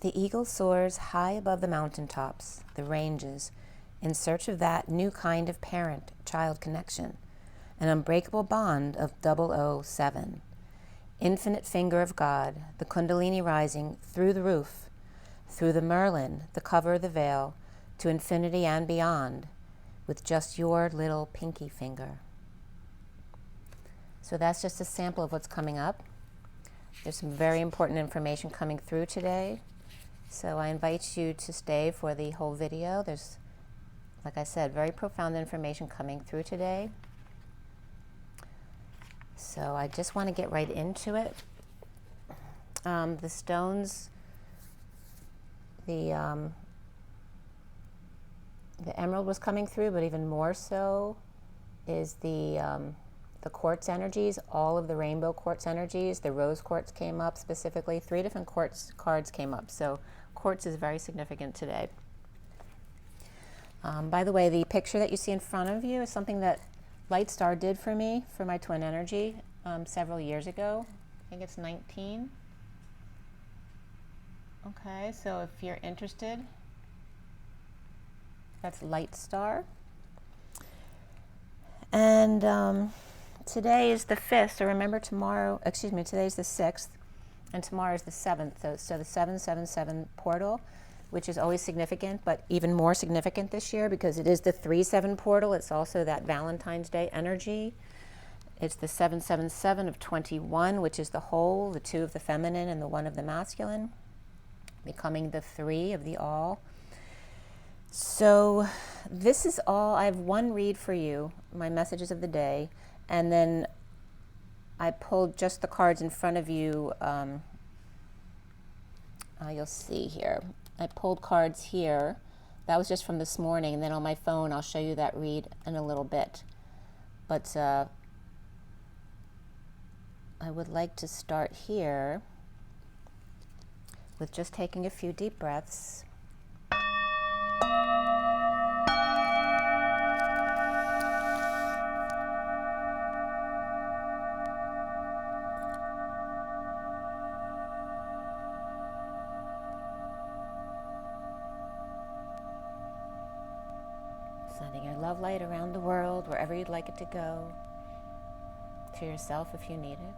The eagle soars high above the mountaintops, the ranges, in search of that new kind of parent-child connection, an unbreakable bond of 007. Infinite finger of God, the Kundalini rising through the roof, through the Merlin, the cover of the veil, to infinity and beyond, with just your little pinky finger. So that's just a sample of what's coming up. There's some very important information coming through today. So I invite you to stay for the whole video. There's, like I said, very profound information coming through today. So I just want to get right into it. The stones, the emerald was coming through, but even more so is the quartz energies, all of the rainbow quartz energies. The rose quartz came up specifically. 3 different quartz cards came up. So quartz is very significant today. By the way, the picture that you see in front of you is something that Light Star did for me for my twin energy several years ago. I think it's 19. Okay, so if you're interested, that's Light Star. And today is the 5th, so remember tomorrow, excuse me, today's the 6th, and tomorrow is the 7th. So the 777 portal, which is always significant, but even more significant this year because it is the 3-7 portal. It's also that Valentine's Day energy. It's the 777 of 21, which is the whole, the 2 of the feminine and the 1 of the masculine, becoming the 3 of the all. So this is all. I have one read for you, my messages of the day, and then I pulled just the cards in front of you. You'll see here. I pulled cards here. That was just from this morning, and then on my phone I'll show you that read in a little bit. But I would like to start here with just taking a few deep breaths. Sending your love light around the world, wherever you'd like it to go, to yourself if you need it.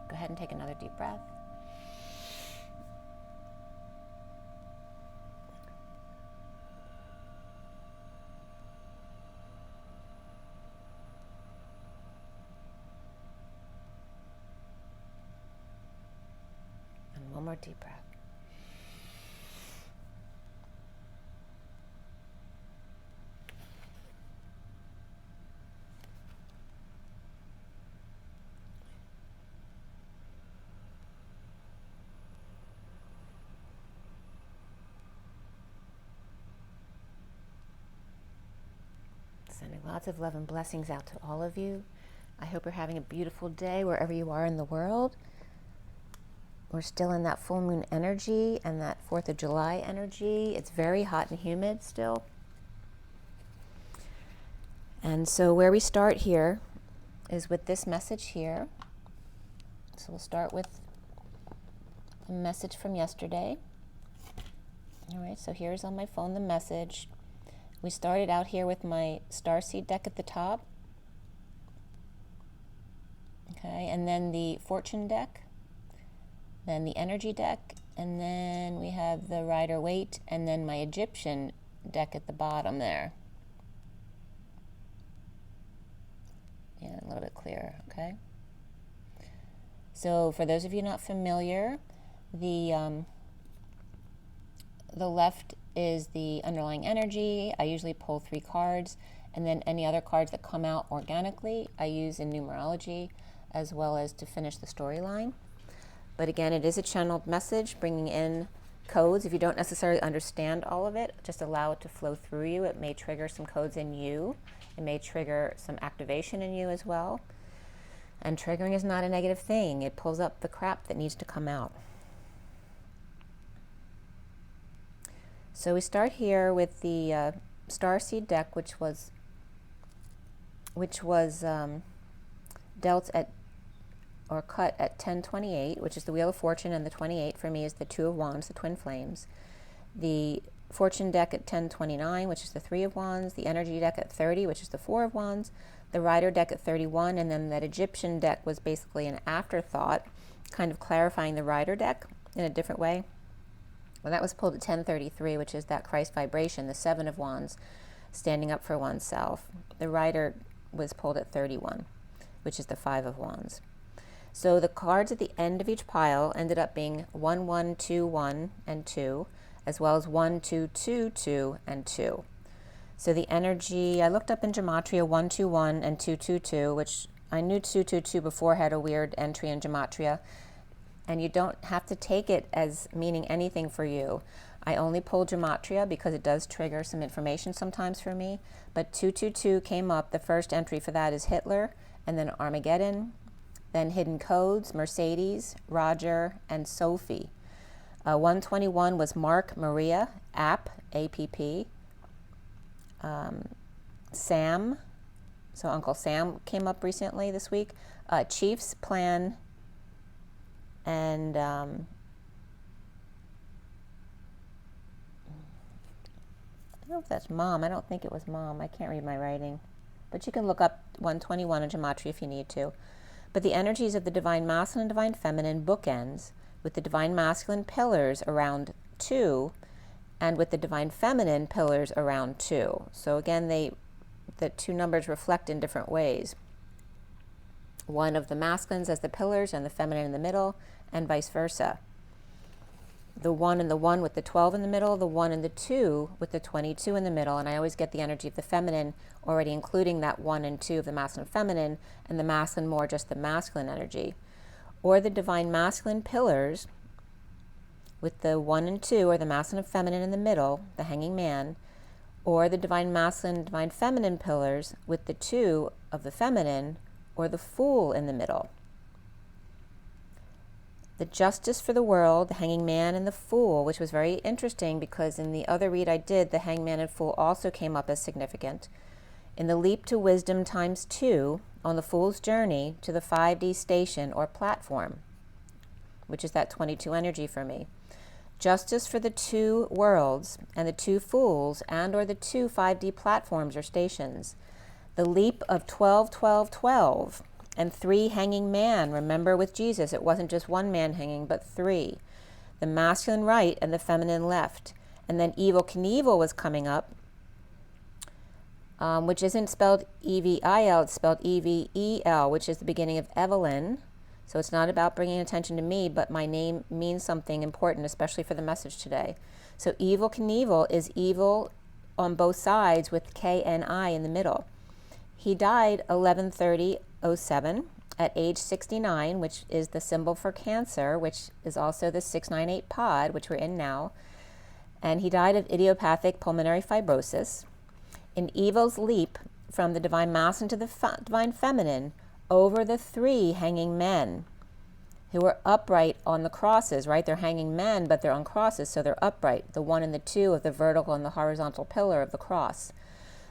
Go ahead and take another deep breath. And one more deep breath. Sending lots of love and blessings out to all of you. I hope you're having a beautiful day wherever you are in the world. We're still in that full moon energy and that 4th of July energy. It's very hot and humid still. And so where we start here is with this message here. So we'll start with the message from yesterday. All right, so here's on my phone the message. We started out here with my Starseed deck at the top. Okay, and then the Fortune deck, then the Energy deck, and then we have the Rider Waite, and then my Egyptian deck at the bottom there. Yeah, a little bit clearer, okay? So for those of you not familiar, the left is the underlying energy. I usually pull 3 cards, and then any other cards that come out organically I use in numerology as well as to finish the storyline. But again, it is a channeled message bringing in codes. If you don't necessarily understand all of it, just allow it to flow through you. It may trigger some codes in you. It may trigger some activation in you as well. And triggering is not a negative thing. It pulls up the crap that needs to come out. So we start here with the Starseed deck, which was dealt at or cut at 1028, which is the Wheel of Fortune, and the 28 for me is the Two of Wands, the twin flames. The Fortune deck at 1029, which is the Three of Wands. The Energy deck at 30, which is the Four of Wands. The Rider deck at 31, and then that Egyptian deck was basically an afterthought, kind of clarifying the Rider deck in a different way. Well, that was pulled at 1033, which is that Christ vibration, the Seven of Wands, standing up for oneself. The Rider was pulled at 31, which is the Five of Wands. So the cards at the end of each pile ended up being 1, 1, 2, 1, and 2, as well as 1, 2, 2, 2, and 2. So the energy, I looked up in Gematria 1, 2, 1, and 2, 2, 2, which I knew 2, 2, 2 before had a weird entry in Gematria, and you don't have to take it as meaning anything for you. I only pulled Gematria because it does trigger some information sometimes for me, but 222 came up. The first entry for that is Hitler, and then Armageddon, then Hidden Codes, Mercedes, Roger, and Sophie. 121 was Mark, Maria, App, APP, Sam, so Uncle Sam came up recently this week, Chiefs, Plan, and I don't know if that's Mom. I don't think it was Mom. I can't read my writing. But you can look up 121 in Gematria if you need to. But the energies of the Divine Masculine and Divine Feminine bookends with the Divine Masculine pillars around 2 and with the Divine Feminine pillars around 2. So again, the two numbers reflect in different ways. One of the masculines as the pillars and the feminine in the middle, and vice versa. The 1 and the 1 with the 12 in the middle, the 1 and the 2 with the 22 in the middle, and I always get the energy of the feminine already including that 1 and 2 of the masculine and feminine, and the masculine more just the masculine energy. Or the Divine Masculine pillars with the 1 and 2, or the masculine and feminine in the middle, the Hanging Man, or the Divine Masculine and Divine Feminine pillars with the 2 of the feminine, or the Fool in the middle. The Justice for the World, the Hanging Man, and the Fool, which was very interesting because in the other read I did, the Hangman and Fool also came up as significant. In the Leap to Wisdom times 2, on the Fool's journey to the 5D station or platform, which is that 22 energy for me. Justice for the 2 worlds and the 2 fools and or the 2 5D platforms or stations. The leap of 12, 12, 12, and 3 hanging man. Remember with Jesus, it wasn't just 1 man hanging, but 3. The masculine right and the feminine left. And then Evel Knievel was coming up, which isn't spelled E-V-I-L, it's spelled E-V-E-L, which is the beginning of Evelyn. So it's not about bringing attention to me, but my name means something important, especially for the message today. So Evel Knievel is evil on both sides with K-N-I in the middle. He died 11/30/07 at age 69, which is the symbol for Cancer, which is also the 698 pod, which we're in now. And he died of idiopathic pulmonary fibrosis. In Evel's leap from the Divine Masculine to the Divine Feminine over the 3 hanging men who are upright on the crosses, right? They're hanging men, but they're on crosses, so they're upright. The 1 and the 2 of the vertical and the horizontal pillar of the cross.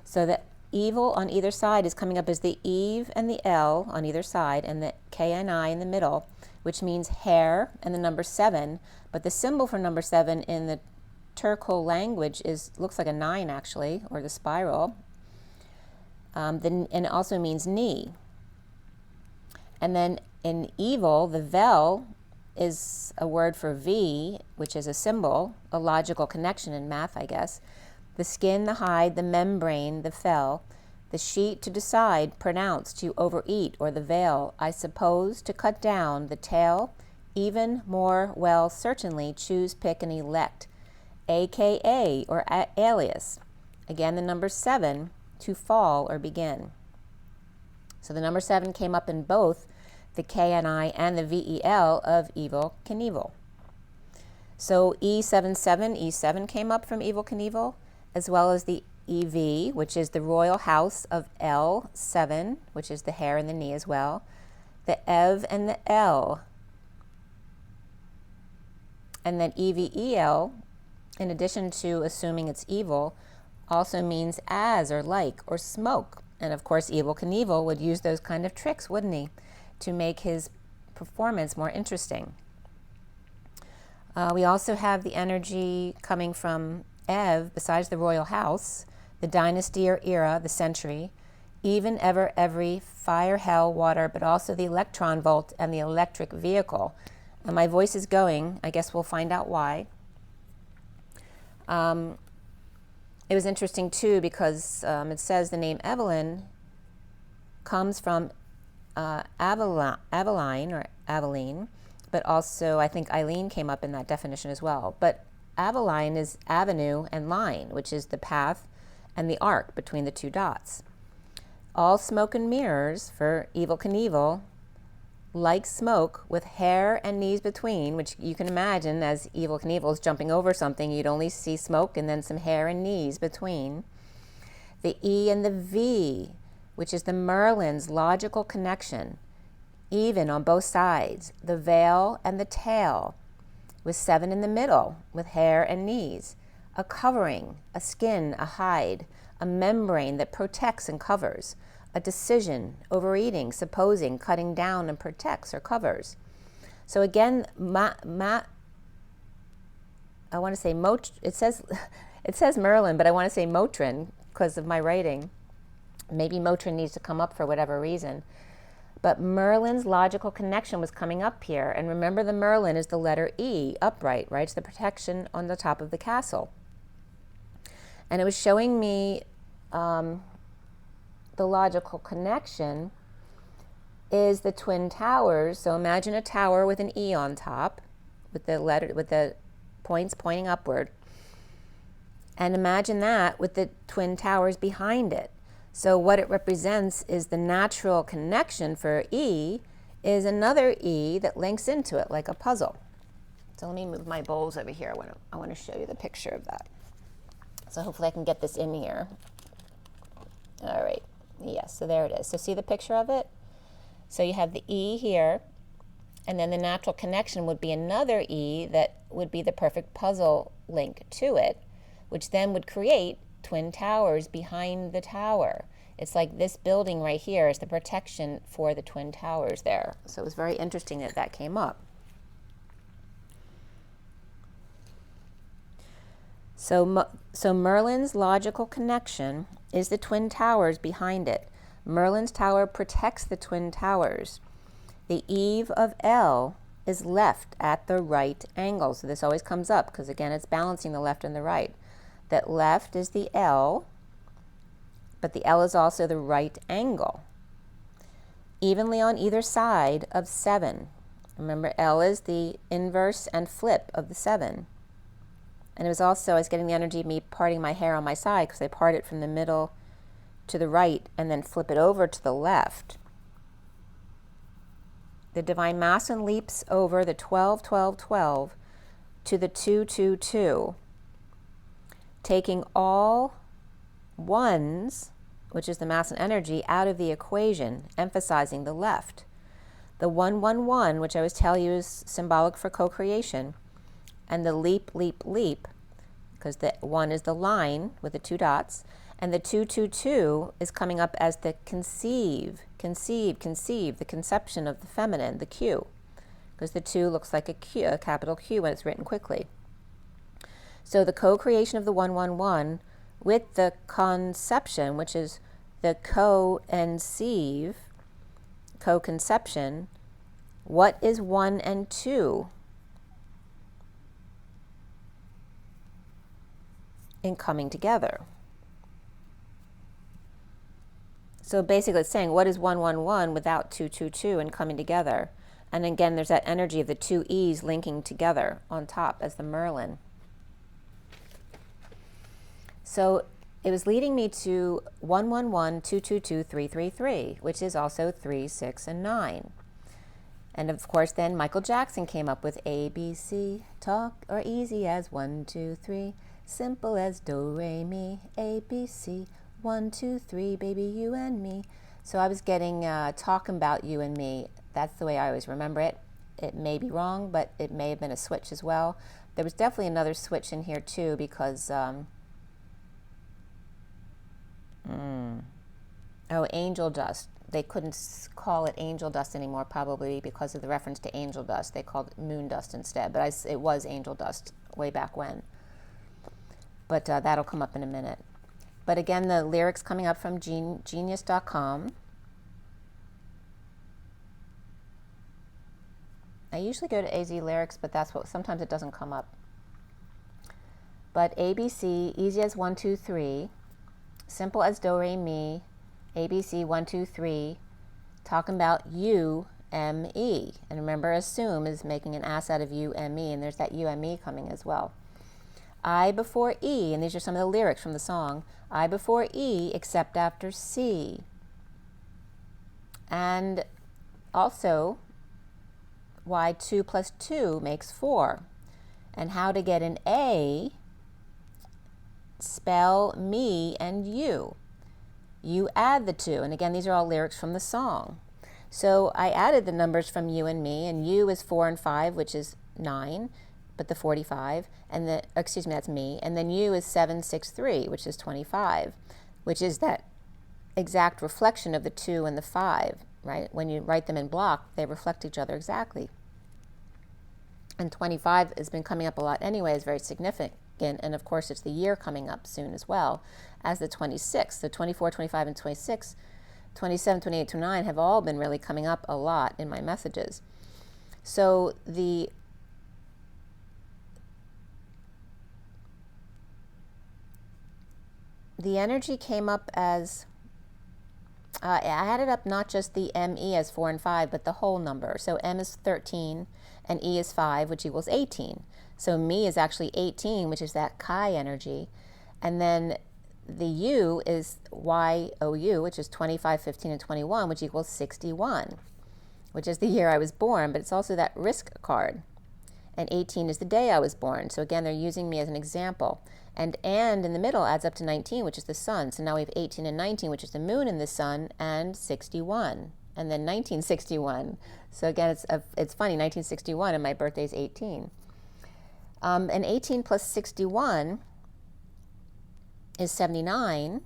So that Evel on either side is coming up as the Eve and the L on either side, and the K and I in the middle, which means hair and the number 7. But the symbol for number 7 in the Turco language looks like a 9 actually, or the spiral. And it also means knee. And then in evil, the vel is a word for V, which is a symbol, a logical connection in math, I guess. The skin, the hide, the membrane, the fel, the sheet to decide, pronounce, to overeat, or the veil, I suppose, to cut down, the tail, even more well, certainly, choose, pick, and elect, AKA, or alias. Again, the number 7, to fall or begin. So the number 7 came up in both the KNI and the VEL of Evel Knievel. So E77, came up from Evel Knievel, as well as the EV, which is the royal house of L7, which is the hair and the knee as well, the EV and the L. And then EVEL, in addition to assuming it's evil, also means as or like or smoke. And of course, Evel Knievel would use those kind of tricks, wouldn't he, to make his performance more interesting. We also have the energy coming from Ev, besides the royal house, the dynasty or era, the century, even, ever, every, fire, hell, water, but also the electron volt and the electric vehicle. And my voice is going. I guess we'll find out why. It was interesting too because it says the name Evelyn comes from Evelyn or Evelyn, but also I think Eileen came up in that definition as well. But Evelyn is avenue and line, which is the path and the arc between the two dots. All smoke and mirrors for Evel Knievel, like smoke with hair and knees between, which you can imagine as Evel Knievel's jumping over something, you'd only see smoke and then some hair and knees between. The E and the V, which is the Merlin's logical connection, even on both sides, the veil and the tail, with 7 in the middle, with hair and knees, a covering, a skin, a hide, a membrane that protects and covers, a decision, overeating, supposing, cutting down and protects or covers. So again, I want to say it says Merlin, but I want to say Motrin because of my writing. Maybe Motrin needs to come up for whatever reason. But Merlin's logical connection was coming up here. And remember, the Merlin is the letter E, upright, right? It's the protection on the top of the castle. And it was showing me the logical connection is the twin towers. So imagine a tower with an E on top, with the points pointing upward. And imagine that with the twin towers behind it. So what it represents is the natural connection for E is another E that links into it like a puzzle. So let me move my bowls over here. I want to show you the picture of that. So hopefully I can get this in here. All right. Yes, so there it is. So see the picture of it? So you have the E here, and then the natural connection would be another E that would be the perfect puzzle link to it, which then would create twin towers behind the tower. It's like this building right here is the protection for the twin towers there. So it was very interesting that that came up. So Merlin's logical connection is the twin towers behind it. Merlin's tower protects the twin towers. The eve of L is left at the right angle. So this always comes up because, again, it's balancing the left and the right. That left is the L, but the L is also the right angle. Evenly on either side of 7. Remember, L is the inverse and flip of the 7. And it was also, I was getting the energy of me parting my hair on my side because I part it from the middle to the right and then flip it over to the left. The Divine Masculine leaps over the 12, 12, 12 to the 2, 2, 2, taking all ones, which is the masculine energy, out of the equation, emphasizing the left. The 1, 1, 1, which I always tell you is symbolic for co-creation, and the leap, leap, leap, because the 1 is the line with the 2 dots, and the 2, 2, 2 is coming up as the conceive, conceive, conceive, the conception of the feminine, the Q, because the 2 looks like a Q, a capital Q when it's written quickly. So the co-creation of the 1, 1, 1 with the conception, which is the co-conceive, co-conception, what is 1 and 2? In coming together. So basically it's saying what is 1, 1, 1 without 2, 2, 2 and coming together. And again, there's that energy of the 2 E's linking together on top as the Merlin. So it was leading me to 1, 1, 1, 2, 2, 2, 3, 3, 3, which is also 3, 6, and 9. And of course then Michael Jackson came up with ABC, talk or easy as 1, 2, 3. Simple as do, re, mi, A, B, C, 1, 2, 3, baby, you and me. So I was getting talking about you and me. That's the way I always remember it. It may be wrong, but it may have been a switch as well. There was definitely another switch in here too because, oh, angel dust. they couldn't call it angel dust anymore, probably because of the reference to angel dust. They called it moon dust instead, but it was angel dust way back when. But that'll come up in a minute. But again, the lyrics coming up from genius.com. I usually go to AZ Lyrics, but that's what, sometimes it doesn't come up. But ABC, easy as 1, 2, 3, simple as do, re, mi, ABC 1, 2, 3, talking about U, M, E. And remember, assume is making an ass out of U, M, E, and there's that U, M, E coming as well. I before E, and these are some of the lyrics from the song, I before E except after C. And also, why 2 plus 2 makes 4. And how to get an A, spell me and you. You add the two, and again, these are all lyrics from the song. So I added the numbers from you and me, and you is 4 and 5, which is 9, but the 45, and the, excuse me, that's me, and then you is 7, 6, 3, which is 25, which is that exact reflection of the 2 and the 5, right? When you write them in block, they reflect each other exactly. And 25 has been coming up a lot anyway, is very significant, and of course it's the year coming up soon as well as the 26. So 24, 25, and 26, 27, 28, 29 have all been really coming up a lot in my messages. So the energy came up as, I added up not just the ME as 4 and 5, but the whole number. So M is 13, and E is 5, which equals 18. So me is actually 18, which is that Chi energy. And then the U is YOU, which is 25, 15, and 21, which equals 61, which is the year I was born, but it's also that risk card. And 18 is the day I was born. So again, they're using me as an example. And in the middle adds up to 19, which is the sun. So now we have 18 and 19, which is the moon and the sun, and 61. And then 1961. So again, it's funny, 1961, and my birthday is 18. And 18 plus 61 is 79,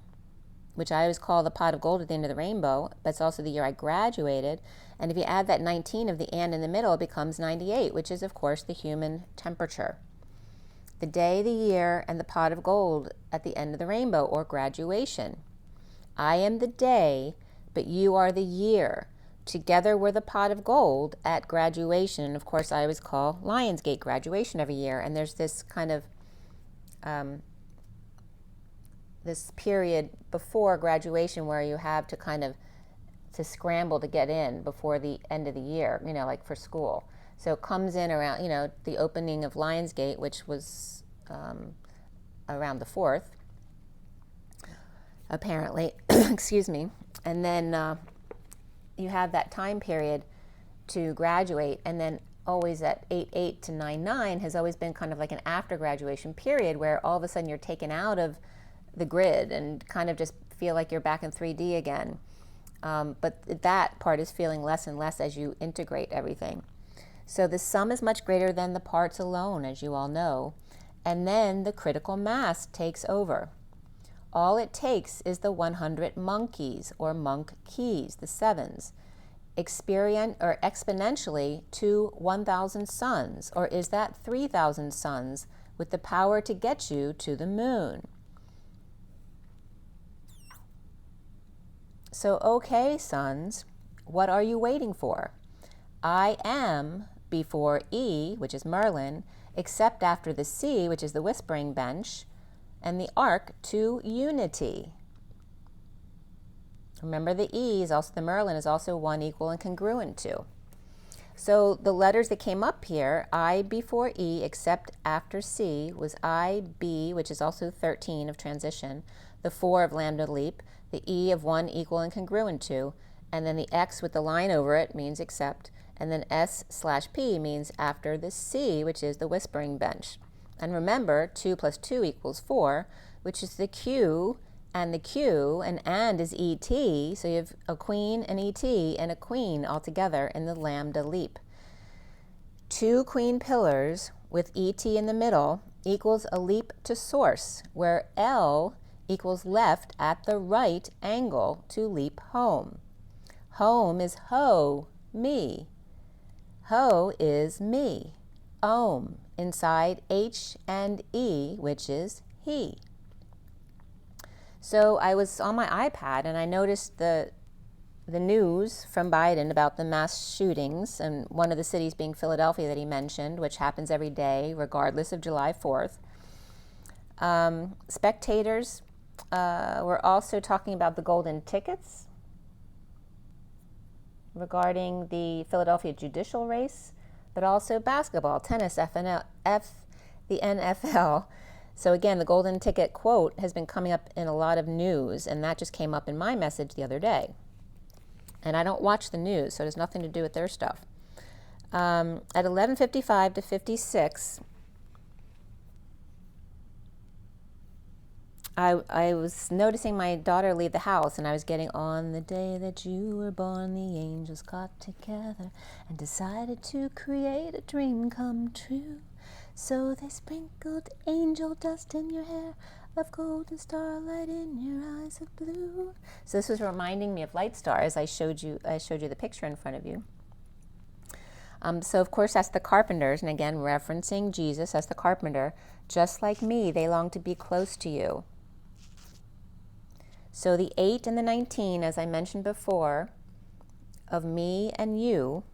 which I always call the pot of gold at the end of the rainbow, but it's also the year I graduated. And if you add that 19 of the and in the middle, it becomes 98, which is, of course, the human temperature. The day, the year, and the pot of gold at the end of the rainbow, or graduation. I am the day, but you are the year. Together we're the pot of gold at graduation. And of course, I always call Lionsgate graduation every year. And there's this kind of this period before graduation where you have to kind of to scramble to get in before the end of the year, you know, like for school. So it comes in around, you know, the opening of Lionsgate, which was around the 4th, apparently, excuse me. And then you have that time period to graduate, and then always at 8/8 to 9/9 has always been kind of like an after graduation period where all of a sudden you're taken out of the grid and kind of just feel like you're back in 3D again. But that part is feeling less and less as you integrate everything. So the sum is much greater than the parts alone, as you all know. And then the critical mass takes over. All it takes is the 100 monkeys, or monk keys, the 7s, exponentially to 1,000 suns, or is that 3,000 suns with the power to get you to the moon? So, okay, sons, what are you waiting for? I am before E, which is Merlin, except after the C, which is the whispering bench, and the arc to unity. Remember, the E is also, the Merlin is also 1, equal, and congruent to. So the letters that came up here, I before E except after C, was I, B, which is also 13 of transition, the 4 of lambda leap, the E of 1, equal, and congruent to, and then the X with the line over it means except, and then S/P means after the C, which is the whispering bench. And remember, 2 plus 2 equals 4, which is the Q and the Q, and is ET, so you have a queen, an ET, and a queen all together in the lambda leap. 2 queen pillars with ET in the middle equals a leap to source, where L equals left at the right angle to leap home. Home is ho, me. Ho is me. Om, inside H and E, which is he. So I was on my iPad and I noticed the news from Biden about the mass shootings, and one of the cities being Philadelphia that he mentioned, which happens every day regardless of July 4th. Spectators were also talking about the golden tickets regarding the Philadelphia judicial race, but also basketball, tennis, the NFL. So again, the golden ticket quote has been coming up in a lot of news, and that just came up in my message the other day. And I don't watch the news, so it has nothing to do with their stuff. At 11:55 to 56, I was noticing my daughter leave the house, and I was getting, on the day that you were born, the angels got together and decided to create a dream come true. So they sprinkled angel dust in your hair, of golden starlight in your eyes of blue. So this was reminding me of Light Star, as I showed you the picture in front of you. So of course that's the carpenters, and again referencing Jesus as the carpenter. Just like me, they long to be close to you. So the 8 and the 19, as I mentioned before, of me and you,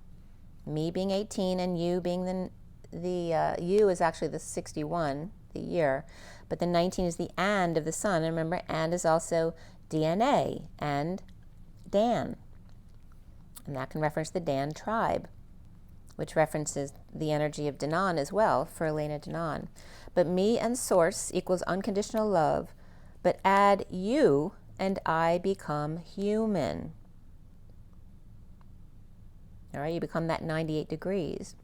me being 18 and you being the you is actually the 61, the year, but the 19 is the and of the sun. And remember, and is also DNA and Dan. And that can reference the Dan tribe, which references the energy of Danan as well, for Elena Danan. But me and source equals unconditional love, but add you and I become human. All right, you become that 98 degrees.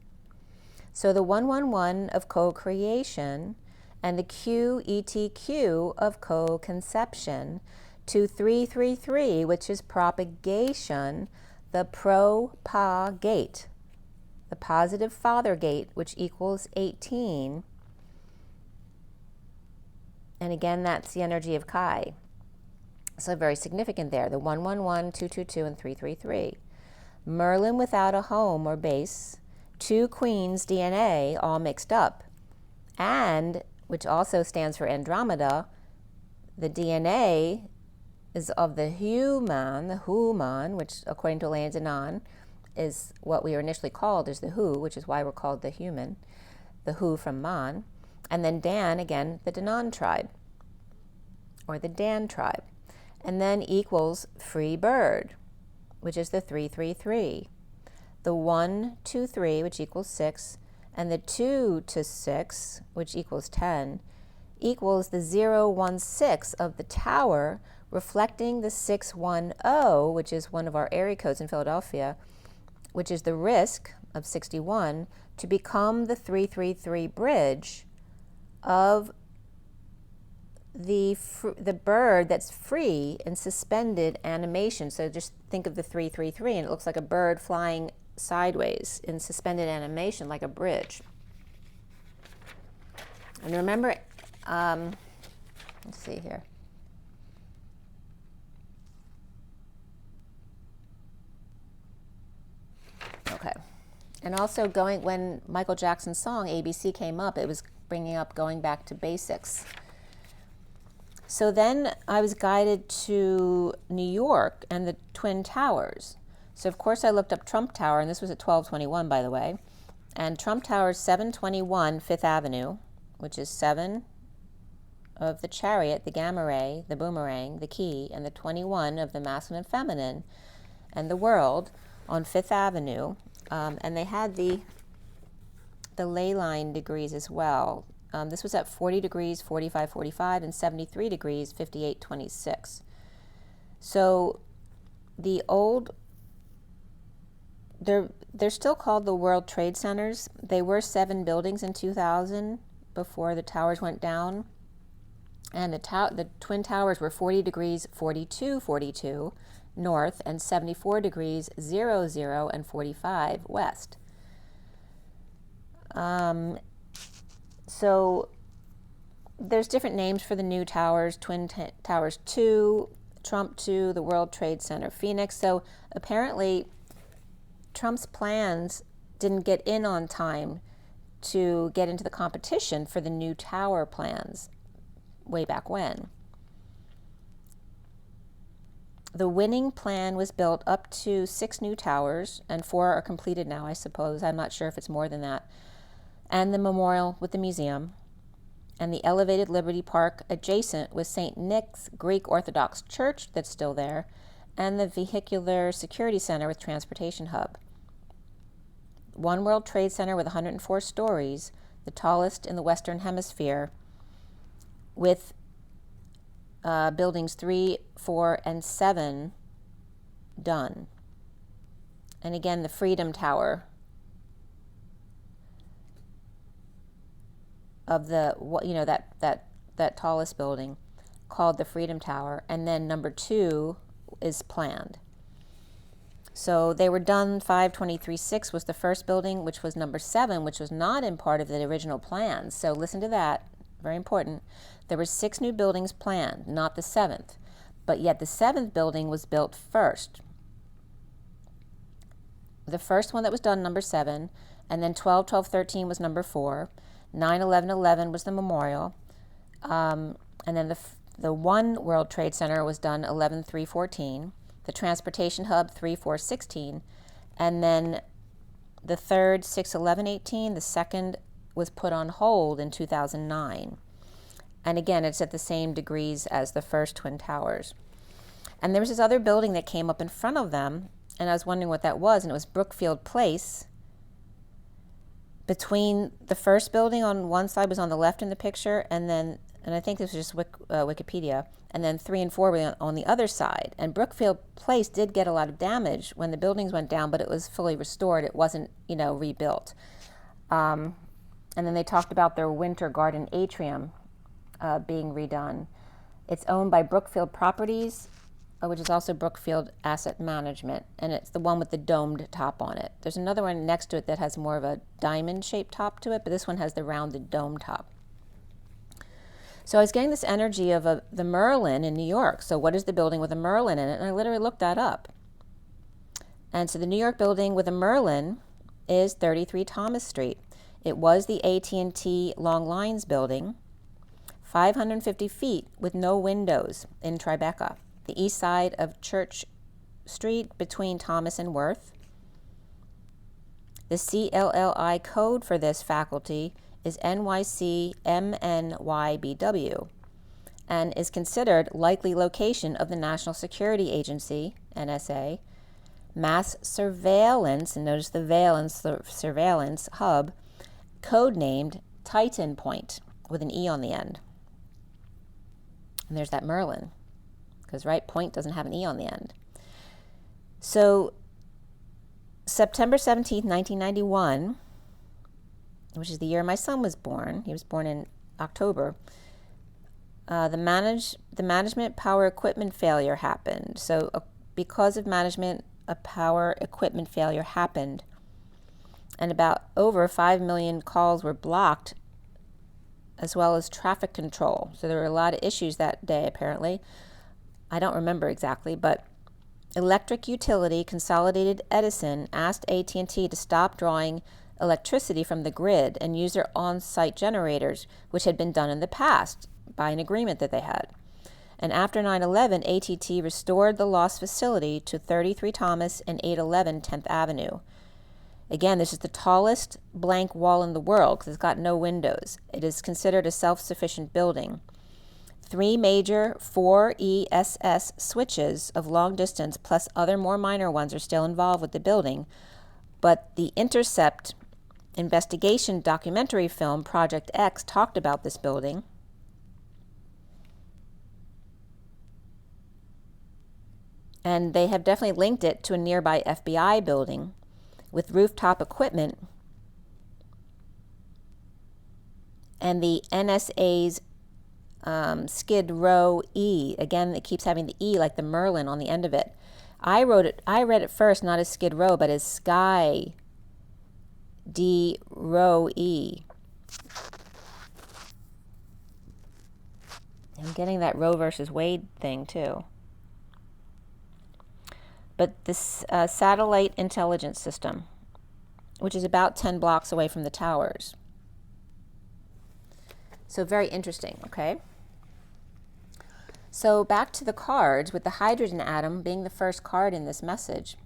So the 111 of co-creation and the QETQ of co-conception to 333, which is propagation, the propagate, the positive father gate, which equals 18. And again, that's the energy of Kai. So very significant there, the 111, 222, and 333. Merlin without a home or base, 2 queens DNA all mixed up, and, which also stands for Andromeda, the DNA is of the human, which according to Elena Danan is what we were initially called as the who, which is why we're called the human, the who from Man, and then Dan, again, the Danan tribe, or the Dan tribe, and then equals free bird, which is the 333. The 1 to 3, which equals 6, and the 2 to 6, which equals 10, equals the 016 of the tower, reflecting the 610, which is one of our area codes in Philadelphia, which is the risk of 61 to become the 333 bridge of the bird that's free and suspended animation. So just think of the 333, and it looks like a bird flying sideways in suspended animation, like a bridge. And remember, let's see here. Okay. And also when Michael Jackson's song ABC came up, it was bringing up going back to basics. So then I was guided to New York and the Twin Towers. So of course I looked up Trump Tower, and this was at 1221, by the way. And Trump Tower is 721 Fifth Avenue, which is 7 of the chariot, the gamma ray, the boomerang, the key, and the 21 of the masculine and feminine, and the world on Fifth Avenue. And they had the ley line degrees as well. This was at 40 degrees, 45, 45, and 73 degrees, 58, 26. So the old, they're still called the World Trade Centers. They were 7 buildings in 2000 before the towers went down. And the Twin Towers were 40 degrees, 42, 42 north, and 74 degrees, 0, 0, and 45 west. So there's different names for the new towers. Twin Towers 2, Trump to the World Trade Center, Phoenix. So apparently Trump's plans didn't get in on time to get into the competition for the new tower plans way back when. The winning plan was built up to 6 new towers, and 4 are completed now, I suppose. I'm not sure if it's more than that. And the memorial with the museum, and the elevated Liberty Park adjacent with St. Nick's Greek Orthodox Church that's still there, and the Vehicular Security Center with Transportation Hub. One World Trade Center with 104 stories, the tallest in the Western Hemisphere, with buildings 3, 4, and 7 done. And again, the Freedom Tower of the, that tallest building, called the Freedom Tower, and then number 2 is planned. So they were done. 523-6 was the first building, which was number 7, which was not in part of the original plans. So listen to that, very important. There were 6 new buildings planned, not the 7th, but yet the 7th building was built first. The first one that was done, number 7, and then 12-12-13 was number 4. 9/11/11 was the memorial, and then the One World Trade Center was done 11/3/14, the Transportation Hub 3/4/16, and then the third 6/11/18. The second was put on hold in 2009, and again it's at the same degrees as the first Twin Towers. And there was this other building that came up in front of them, and I was wondering what that was, and it was Brookfield Place. Between the first building on one side was on the left in the picture, and I think this was just Wikipedia, and then 3 and 4 were on the other side. And Brookfield Place did get a lot of damage when the buildings went down, but it was fully restored. It wasn't, rebuilt. And then they talked about their Winter Garden atrium being redone. It's owned by Brookfield Properties, which is also Brookfield Asset Management, and it's the one with the domed top on it. There's another one next to it that has more of a diamond-shaped top to it, but this one has the rounded dome top. So I was getting this energy of the Merlin in New York. So what is the building with a Merlin in it? And I literally looked that up. And so the New York building with a Merlin is 33 Thomas Street. It was the AT&T Long Lines building, 550 feet with no windows in Tribeca, the east side of Church Street between Thomas and Worth. The CLLI code for this faculty is NYC-MNYBW and is considered likely location of the National Security Agency, NSA, Mass Surveillance, and notice the valence, the surveillance hub, codenamed Titan Point with an E on the end. And there's that Merlin, because, right, point doesn't have an E on the end. So September 17th, 1991, which is the year my son was born. He was born in October. The management power equipment failure happened. So because of management, a power equipment failure happened, and about over 5 million calls were blocked, as well as traffic control. So there were a lot of issues that day, apparently. I don't remember exactly, but electric utility Consolidated Edison asked AT&T to stop drawing electricity from the grid and use their on-site generators, which had been done in the past by an agreement that they had. And after 9/11, AT&T restored the lost facility to 33 Thomas and 811 10th Avenue. Again, this is the tallest blank wall in the world because it's got no windows. It is considered a self-sufficient building. 3 major 4 ESS switches of long distance plus other more minor ones are still involved with the building, but the Intercept investigation documentary film Project X talked about this building. And they have definitely linked it to a nearby FBI building with rooftop equipment and the NSA's Skid Row E. Again, it keeps having the E like the Merlin on the end of it. I read it first not as Skid Row, but as Sky D Row E. I'm getting that Roe versus Wade thing too. but this satellite intelligence system, which is about 10 blocks away from the towers. So very interesting, okay? So back to the cards, with the hydrogen atom being the first card in this message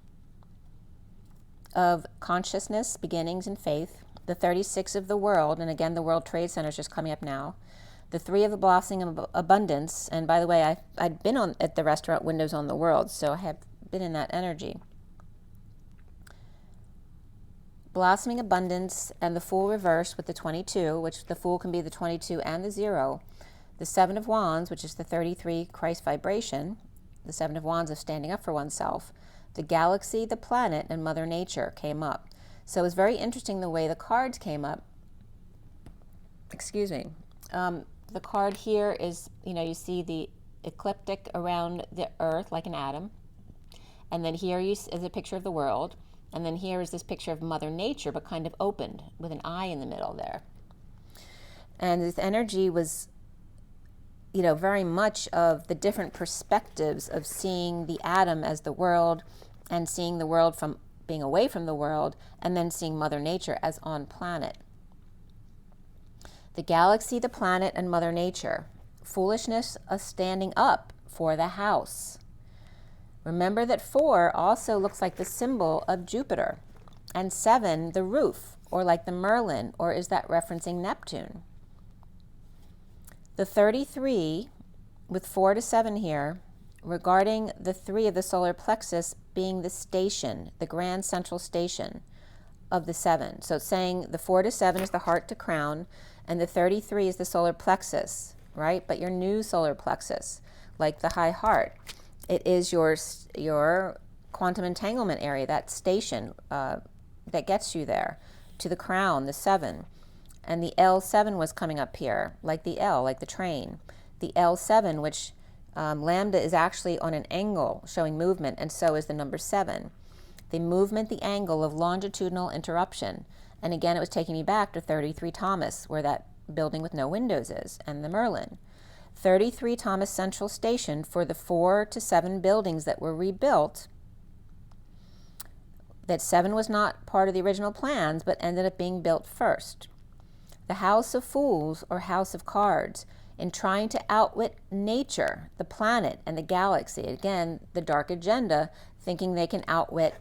of consciousness, beginnings, and faith, the 36 of the world, and again the World Trade Center is just coming up now, the 3 of the blossoming of abundance, and by the way, I'd been at the restaurant Windows on the World, so I have been in that energy. Blossoming abundance and the Fool reverse with the 22, which the Fool can be the 22 and the 0. The 7 of Wands, which is the 33 Christ vibration, the 7 of Wands of standing up for oneself. The galaxy, the planet, and Mother Nature came up. So it was very interesting the way the cards came up. Excuse me. The card here is, you see the ecliptic around the earth like an atom. And then here is a picture of the world. And then here is this picture of Mother Nature, but kind of opened with an eye in the middle there. And this energy was, very much of the different perspectives of seeing the atom as the world and seeing the world from being away from the world, and then seeing Mother Nature as on planet. The galaxy, the planet, and Mother Nature. Foolishness of standing up for the house. Remember that 4 also looks like the symbol of Jupiter, and 7, the roof, or like the Merlin, or is that referencing Neptune? The 33, with 4 to 7 here, regarding the 3 of the solar plexus being the station, the grand central station of the 7. So it's saying the 4 to 7 is the heart to crown, and the 33 is the solar plexus, right? But your new solar plexus, like the high heart. It is your quantum entanglement area, that station that gets you there, to the crown, the 7. And the L7 was coming up here, like the L, like the train. The L7, which lambda is actually on an angle showing movement, and so is the number 7. The movement, the angle of longitudinal interruption. And again, it was taking me back to 33 Thomas, where that building with no windows is, and the Merlin. 33 Thomas Central Station for the 4 to 7 buildings that were rebuilt. That 7 was not part of the original plans, but ended up being built first. The House of Fools, or House of Cards, in trying to outwit nature, the planet, and the galaxy. Again, the dark agenda, thinking they can outwit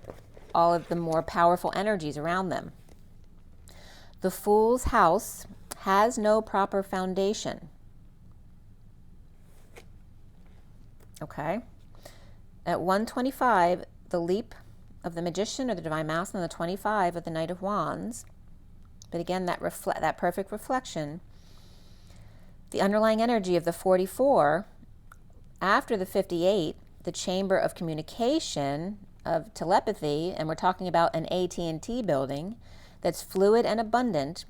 all of the more powerful energies around them. The Fool's house has no proper foundation. Okay. At 125, the leap of the Magician or the Divine Masculine, and the 25 of the Knight of Wands. But again, that perfect reflection. The underlying energy of the 44, after the 58, the chamber of communication, of telepathy, and we're talking about an AT&T building that's fluid and abundant.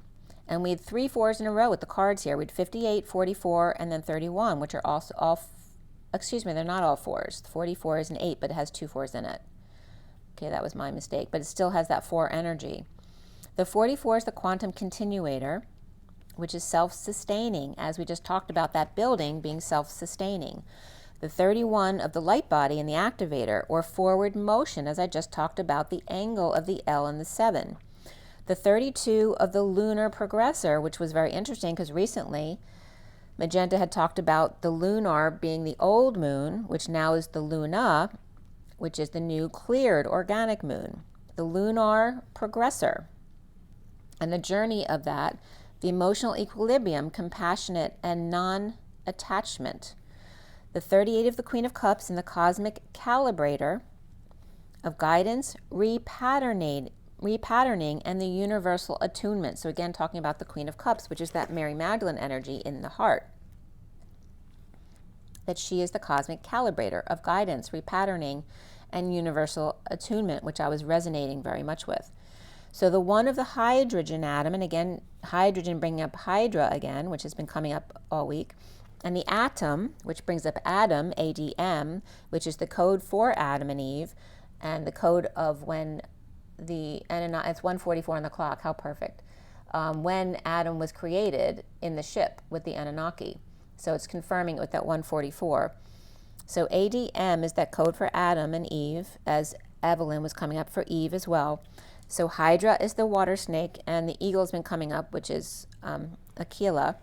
And we had 3 4s in a row with the cards here. We had 58, 44, and then 31, which are also all, excuse me, they're not all 4s. 44 is an 8, but it has 2 4s in it. Okay, that was my mistake, but it still has that 4 energy. The 44 is the quantum continuator, which is self-sustaining, as we just talked about that building being self-sustaining. The 31 of the light body and the activator, or forward motion, as I just talked about, the angle of the L and the 7. The 32 of the lunar progressor, which was very interesting because recently Magenta had talked about the lunar being the old moon, which now is the luna, which is the new cleared organic moon. The lunar progressor. And the journey of that, the emotional equilibrium, compassionate and non-attachment. The 38 of the Queen of Cups and the cosmic calibrator of guidance, repatterning, and the universal attunement. So again, talking about the Queen of Cups, which is that Mary Magdalene energy in the heart. That she is the cosmic calibrator of guidance, repatterning, and universal attunement, which I was resonating very much with. So the 1 of the hydrogen atom, and again, hydrogen bringing up Hydra again, which has been coming up all week, and the atom, which brings up Adam, ADM, which is the code for Adam and Eve, and the code of when the Anunnaki, it's 1:44 on the clock, how perfect, when Adam was created in the ship with the Anunnaki. So it's confirming it with that 1:44. So ADM is that code for Adam and Eve, as Evelyn was coming up for Eve as well. So Hydra is the water snake, and the eagle's been coming up, which is Aquila.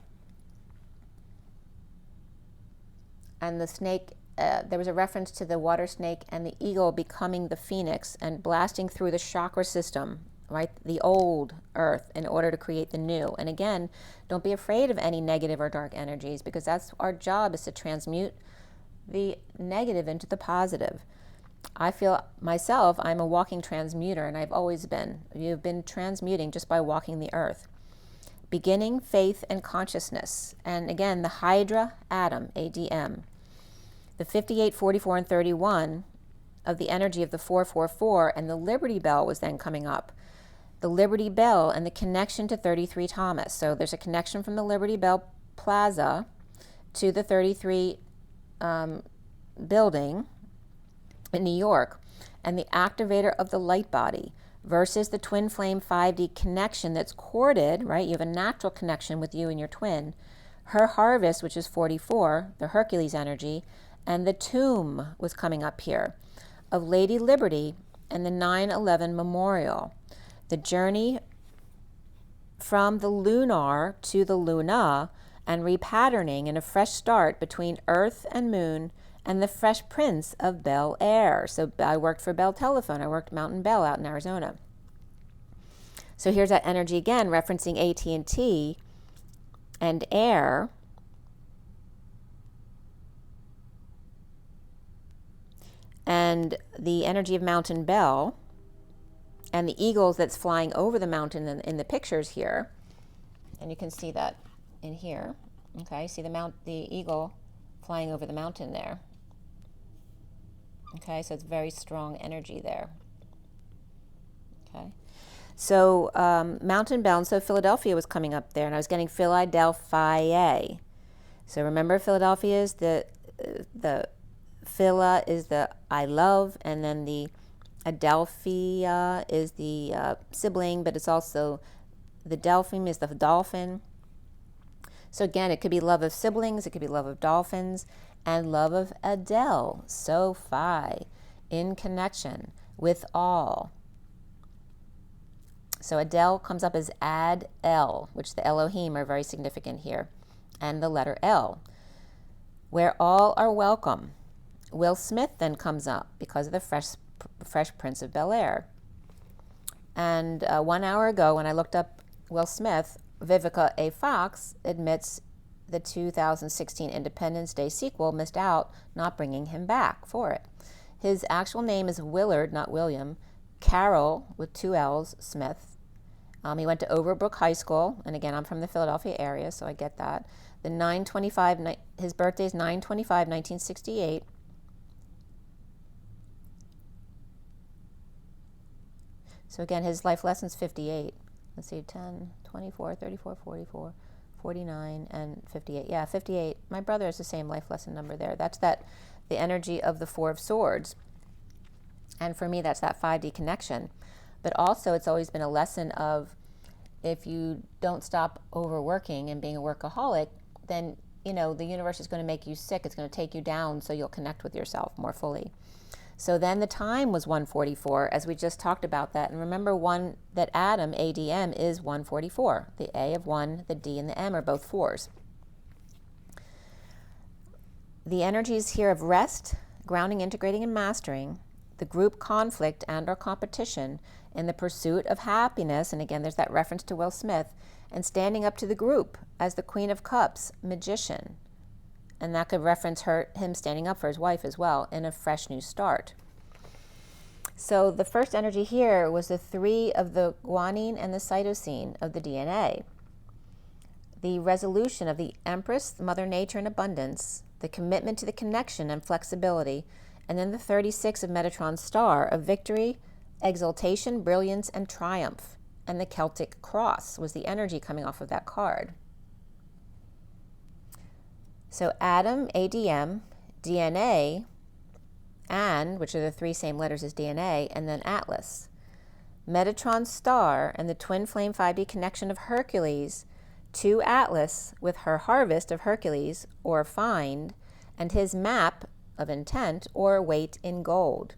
And the snake, there was a reference to the water snake and the eagle becoming the phoenix and blasting through the chakra system, right? The old earth in order to create the new. And again, don't be afraid of any negative or dark energies, because that's our job, is to transmute the negative into the positive. I feel myself, I'm a walking transmuter, and I've always been. You've been transmuting just by walking the earth. Beginning, faith, and consciousness. And again, the Hydra atom, ADM. The 58, 44, and 31 of the energy of the 444, and the Liberty Bell was then coming up. The Liberty Bell and the connection to 33 Thomas. So there's a connection from the Liberty Bell Plaza to the 33 building in New York, and the activator of the light body versus the twin flame 5D connection that's corded, right? You have a natural connection with you and your twin. Her harvest, which is 44, the Hercules energy, and the tomb was coming up here of Lady Liberty and the 9/11 memorial. The journey from the lunar to the luna and repatterning and a fresh start between Earth and Moon and the Fresh Prince of Bel Air. So I worked for Bell Telephone. I worked Mountain Bell out in Arizona. So here's that energy again, referencing AT&T and air. And the energy of Mountain Bell and the eagles that's flying over the mountain in the pictures here. And you can see that in here. Okay, see the eagle flying over the mountain there. Okay, so it's very strong energy there. Okay, so Mountain Bell, and so Philadelphia was coming up there, and I was getting Philadelphia. So remember, Philadelphia is the Phila is the I love, and then the Adelphia is the sibling, but it's also the Delphine is the dolphin. So again, it could be love of siblings, it could be love of dolphins, and love of Adele, Sophie, in connection with all. So Adele comes up as Ad-El, which the Elohim are very significant here, and the letter L, where all are welcome. Will Smith then comes up because of the Fresh Prince of Bel Air. And 1 hour ago, when I looked up Will Smith, Vivica A. Fox admits the 2016 Independence Day sequel missed out, not bringing him back for it. His actual name is Willard, not William, Carroll, with 2 L's, Smith. He went to Overbrook High School, and again, I'm from the Philadelphia area, so I get that. His birthday is 9/25/1968. So again, his life lesson's 58. Let's see, 10, 24, 34, 44, 49, and 58. Yeah, 58. My brother has the same life lesson number there. That's the energy of the 4 of Swords. And for me, that's that 5D connection. But also, it's always been a lesson of, if you don't stop overworking and being a workaholic, then, the universe is going to make you sick. It's going to take you down, so you'll connect with yourself more fully. So then the time was 144, as we just talked about that. And remember that Adam, ADM, is 144. The A of 1, the D, and the M are both 4s. The energies here of rest, grounding, integrating, and mastering, the group conflict and or competition in the pursuit of happiness, and again, there's that reference to Will Smith, and standing up to the group as the Queen of Cups, magician. And that could reference him standing up for his wife as well in a fresh new start. So the first energy here was the 3 of the guanine and the cytosine of the DNA. The resolution of the Empress, Mother Nature and abundance, the commitment to the connection and flexibility, and then the 36 of Metatron's star of victory, exaltation, brilliance, and triumph. And the Celtic cross was the energy coming off of that card. So Adam, ADM, DNA, and, which are the 3 same letters as DNA, and then Atlas. Metatron's star and the twin flame 5D connection of Hercules to Atlas with her harvest of Hercules, or find, and his map of intent, or weight in gold.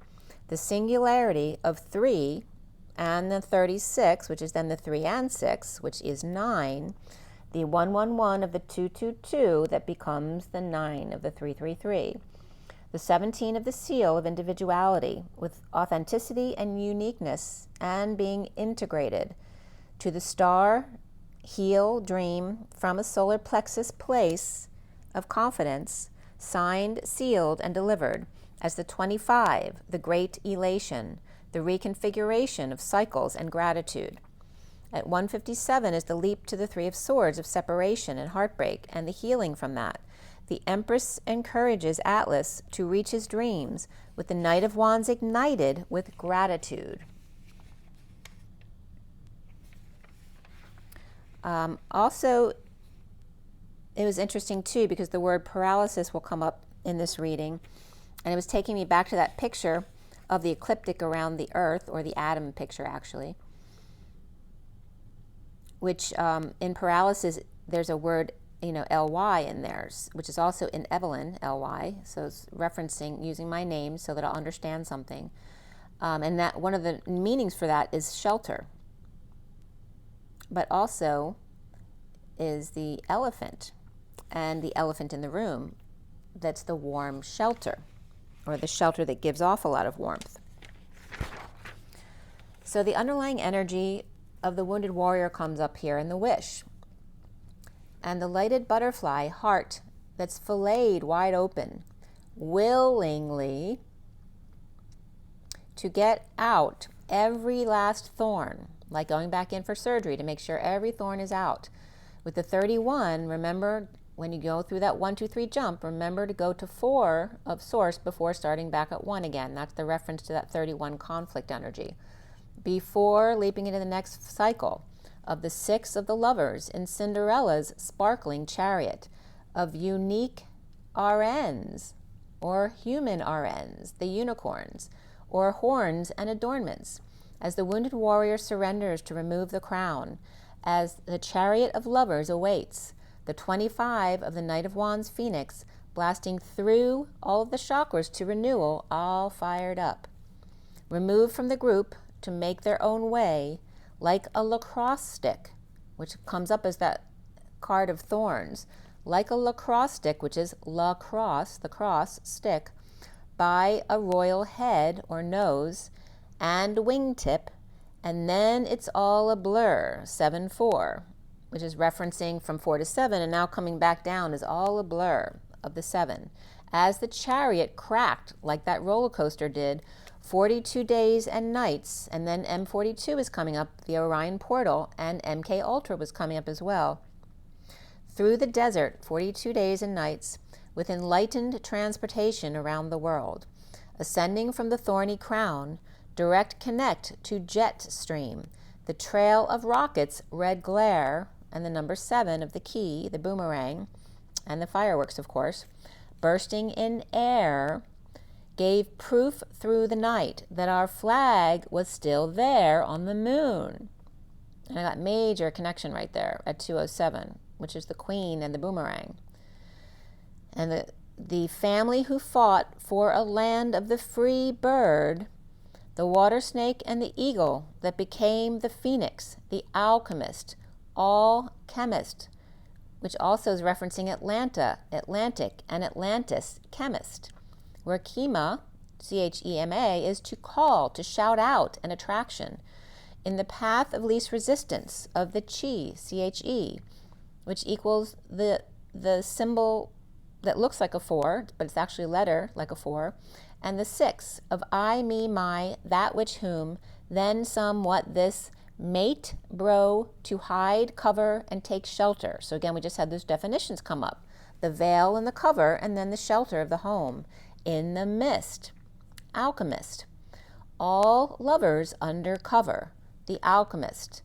The singularity of 3 and the 36, which is then the 3 and 6, which is 9, the 111 of the 222 that becomes the 9 of the 333. The 17 of the seal of individuality with authenticity and uniqueness and being integrated to the star, heal, dream from a solar plexus place of confidence, signed, sealed, and delivered as the 25, the great elation, the reconfiguration of cycles and gratitude. At 157 is the leap to the 3 of swords of separation and heartbreak and the healing from that. The Empress encourages Atlas to reach his dreams with the Knight of Wands ignited with gratitude. Also, it was interesting too because the word paralysis will come up in this reading, and it was taking me back to that picture of the ecliptic around the Earth, or the atom picture actually, which in paralysis there's a word, Ly in there, which is also in Evelyn, Ly, so it's referencing, using my name so that I'll understand something. And that one of the meanings for that is shelter, but also is the elephant, and the elephant in the room, that's the warm shelter, or the shelter that gives off a lot of warmth. So the underlying energy of the wounded warrior comes up here in the wish. And the lighted butterfly heart that's filleted wide open, willingly to get out every last thorn, like going back in for surgery to make sure every thorn is out. With the 31, remember when you go through that 1, 2, 3 jump, remember to go to 4 of source before starting back at 1 again. That's the reference to that 31 conflict energy. Before leaping into the next cycle of the 6 of the lovers in Cinderella's sparkling chariot, of unique RNs, or human RNs, the unicorns, or horns and adornments, as the wounded warrior surrenders to remove the crown, as the chariot of lovers awaits, the 25 of the Knight of Wands Phoenix blasting through all of the chakras to renewal, all fired up. Removed from the group to make their own way, like a lacrosse stick, which comes up as that card of thorns, like a lacrosse stick, which is lacrosse, the cross stick, by a royal head or nose and wingtip, and then it's all a blur, 7-4, which is referencing from 4 to 7, and now coming back down is all a blur of the 7. As the chariot cracked like that roller coaster did, 42 days and nights, and then M42 is coming up, the Orion portal, and MK Ultra was coming up as well. Through the desert, 42 days and nights, with enlightened transportation around the world, ascending from the thorny crown, direct connect to jet stream, the trail of rockets, red glare, and the number 7 of the key, the boomerang, and the fireworks, of course, bursting in air, gave proof through the night that our flag was still there on the moon. And I got major connection right there at 207, which is the queen and the boomerang. And the family who fought for a land of the free bird, the water snake and the eagle that became the phoenix, the alchemist, all chemist, which also is referencing Atlanta, Atlantic, and Atlantis, chemist, where chema, C-H-E-M-A, is to call, to shout out an attraction, in the path of least resistance of the chi, C-H-E, which equals the symbol that looks like a 4, but it's actually a letter like a 4, and the 6 of I, me, my, that which whom, then somewhat this, mate, bro, to hide, cover, and take shelter. So again, we just had those definitions come up. The veil and the cover, and then the shelter of the home. In the mist, alchemist. All lovers under cover, the alchemist,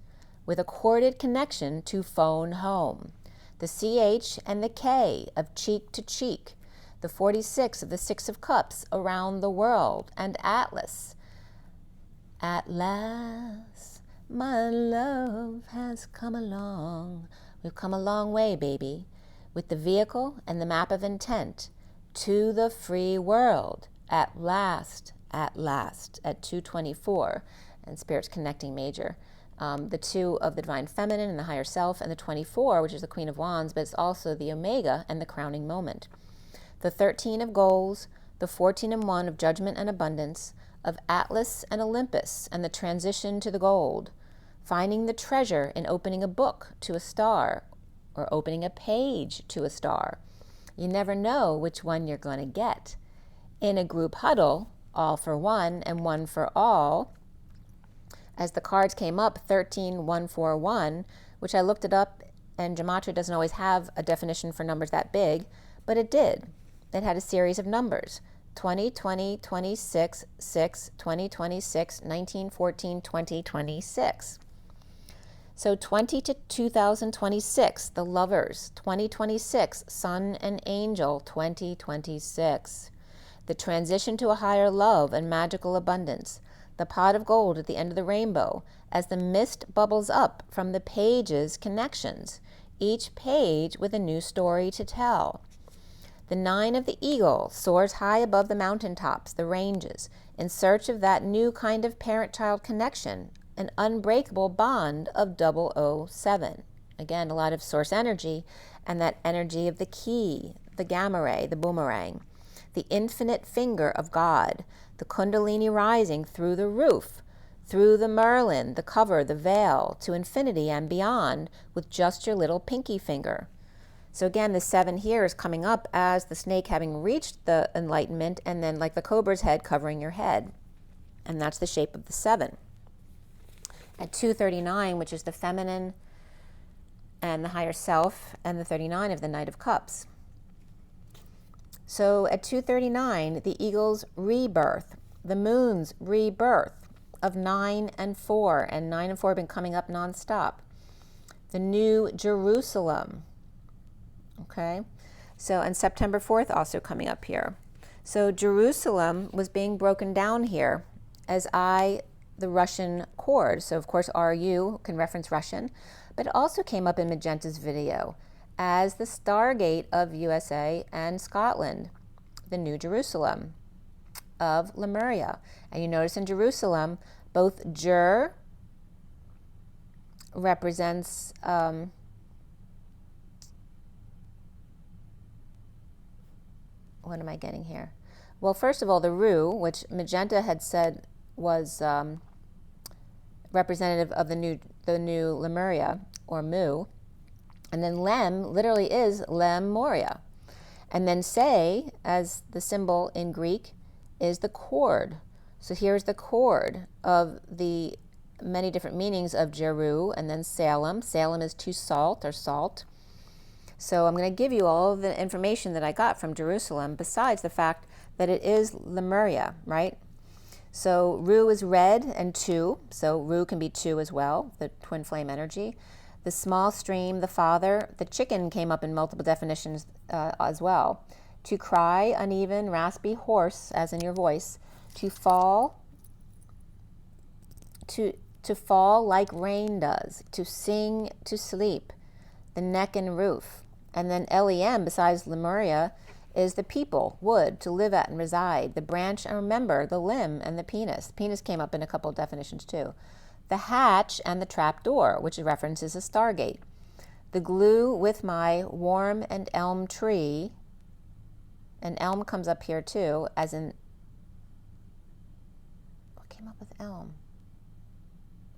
with a corded connection to phone home. The CH and the K of cheek to cheek. The 46 of the 6 of cups around the world. And Atlas. At last, my love has come along. We've come a long way, baby, with the vehicle and the map of intent to the free world, at last, at 224, and Spirit's connecting major. The 2 of the Divine Feminine and the Higher Self, and the 24, which is the Queen of Wands, but it's also the Omega and the crowning moment. The 13 of Goals, the 14 and 1 of Judgment and Abundance, of Atlas and Olympus, and the transition to the gold. Finding the treasure in opening a book to a star, or opening a page to a star. You never know which one you're going to get. In a group huddle, all for one and one for all, as the cards came up, 13141, which I looked it up, and Gematria doesn't always have a definition for numbers that big, but it did. It had a series of numbers: 20, 20, 26, 6, 20, 26, 19, 14, 20, 26. So 20 to 2026, the Lovers. 2026, Sun and Angel, 2026. The transition to a higher love and magical abundance. The pot of gold at the end of the rainbow, as the mist bubbles up from the pages' connections, each page with a new story to tell. The 9 of the Eagle soars high above the mountaintops, the ranges, in search of that new kind of parent-child connection, an unbreakable bond of 007. Again, a lot of source energy, and that energy of the key, the gamma ray, the boomerang, the infinite finger of God, the kundalini rising through the roof, through the Merlin, the cover, the veil, to infinity and beyond with just your little pinky finger. So again, the 7 here is coming up as the snake having reached the enlightenment, and then like the cobra's head covering your head. And that's the shape of the 7. At 239, which is the feminine and the higher self, and the 39 of the Knight of Cups. So at 239, the Eagle's rebirth, the Moon's rebirth of 9 and 4, and 9 and 4 have been coming up nonstop. The New Jerusalem, okay? So, and September 4th also coming up here. So Jerusalem was being broken down here as the Russian chord. So of course RU can reference Russian, but it also came up in Magenta's video as the Stargate of USA and Scotland, the New Jerusalem of Lemuria. And you notice in Jerusalem, both Jur represents what am I getting here? Well, first of all, the Ru, which Magenta had said was representative of the new Lemuria, or Mu, and then Lem literally is Lemuria. And then Se, as the symbol in Greek, is the chord. So here's the chord of the many different meanings of Jeru, and then Salem. Salem is to salt, or salt. So I'm going to give you all of the information that I got from Jerusalem, besides the fact that it is Lemuria, right? So Ru is red and 2, so Ru can be 2 as well, the twin flame energy. The small stream, the father, the chicken came up in multiple definitions as well. To cry, uneven, raspy, hoarse, as in your voice. To fall like rain does. To sing, to sleep. The neck and roof. And then LEM, besides Lemuria, is the people, wood, to live at and reside. The branch, and remember, the limb and the penis. Penis came up in a couple of definitions too. The hatch and the trap door, which references a stargate. The glue with my warm and elm tree, and elm comes up here too, as in, what came up with elm?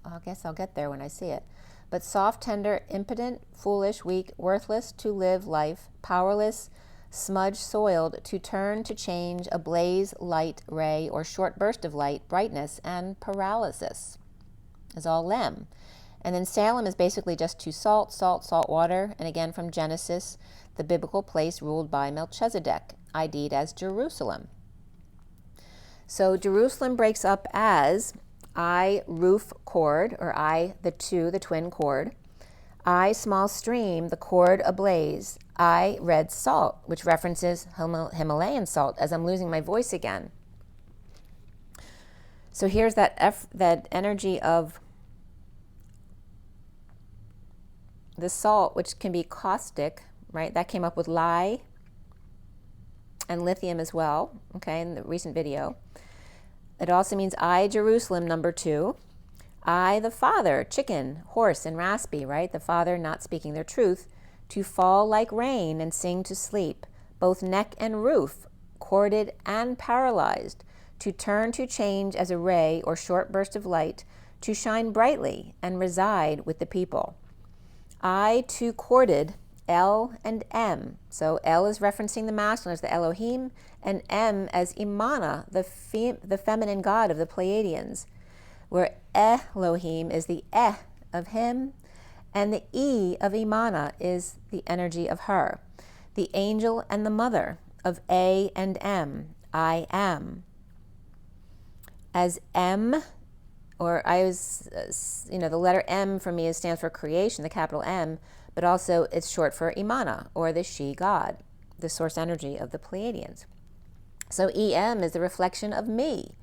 I guess I'll get there when I see it. But soft, tender, impotent, foolish, weak, worthless, to live life, powerless, smudge soiled, to turn, to change, a blaze, light, ray, or short burst of light, brightness, and paralysis is all Lem. And then Salem is basically just to salt, salt water, and again from Genesis, the biblical place ruled by Melchizedek, ID'd as Jerusalem. So Jerusalem breaks up as I, roof chord, or I, the 2, the twin chord. I, small stream, the chord ablaze. I, red salt, which references Himalayan salt, as I'm losing my voice again. So here's that energy of the salt, which can be caustic, right? That came up with lie, and lithium as well, okay, in the recent video. It also means I, Jerusalem, number 2. I, the father, chicken, horse, and raspy, right? The father not speaking their truth. To fall like rain and sing to sleep, both neck and roof, corded and paralyzed. To turn to change as a ray or short burst of light, to shine brightly and reside with the people. I, two corded, L and M. So L is referencing the masculine as the Elohim, and M as Imana, the feminine god of the Pleiadians, where Elohim is the of him, and the E of Imana is the energy of her, the angel and the mother of A and M, I am. As M, or I was, the letter M for me stands for creation, the capital M, but also it's short for Imana, or the she god, the source energy of the Pleiadians. So EM is the reflection of me,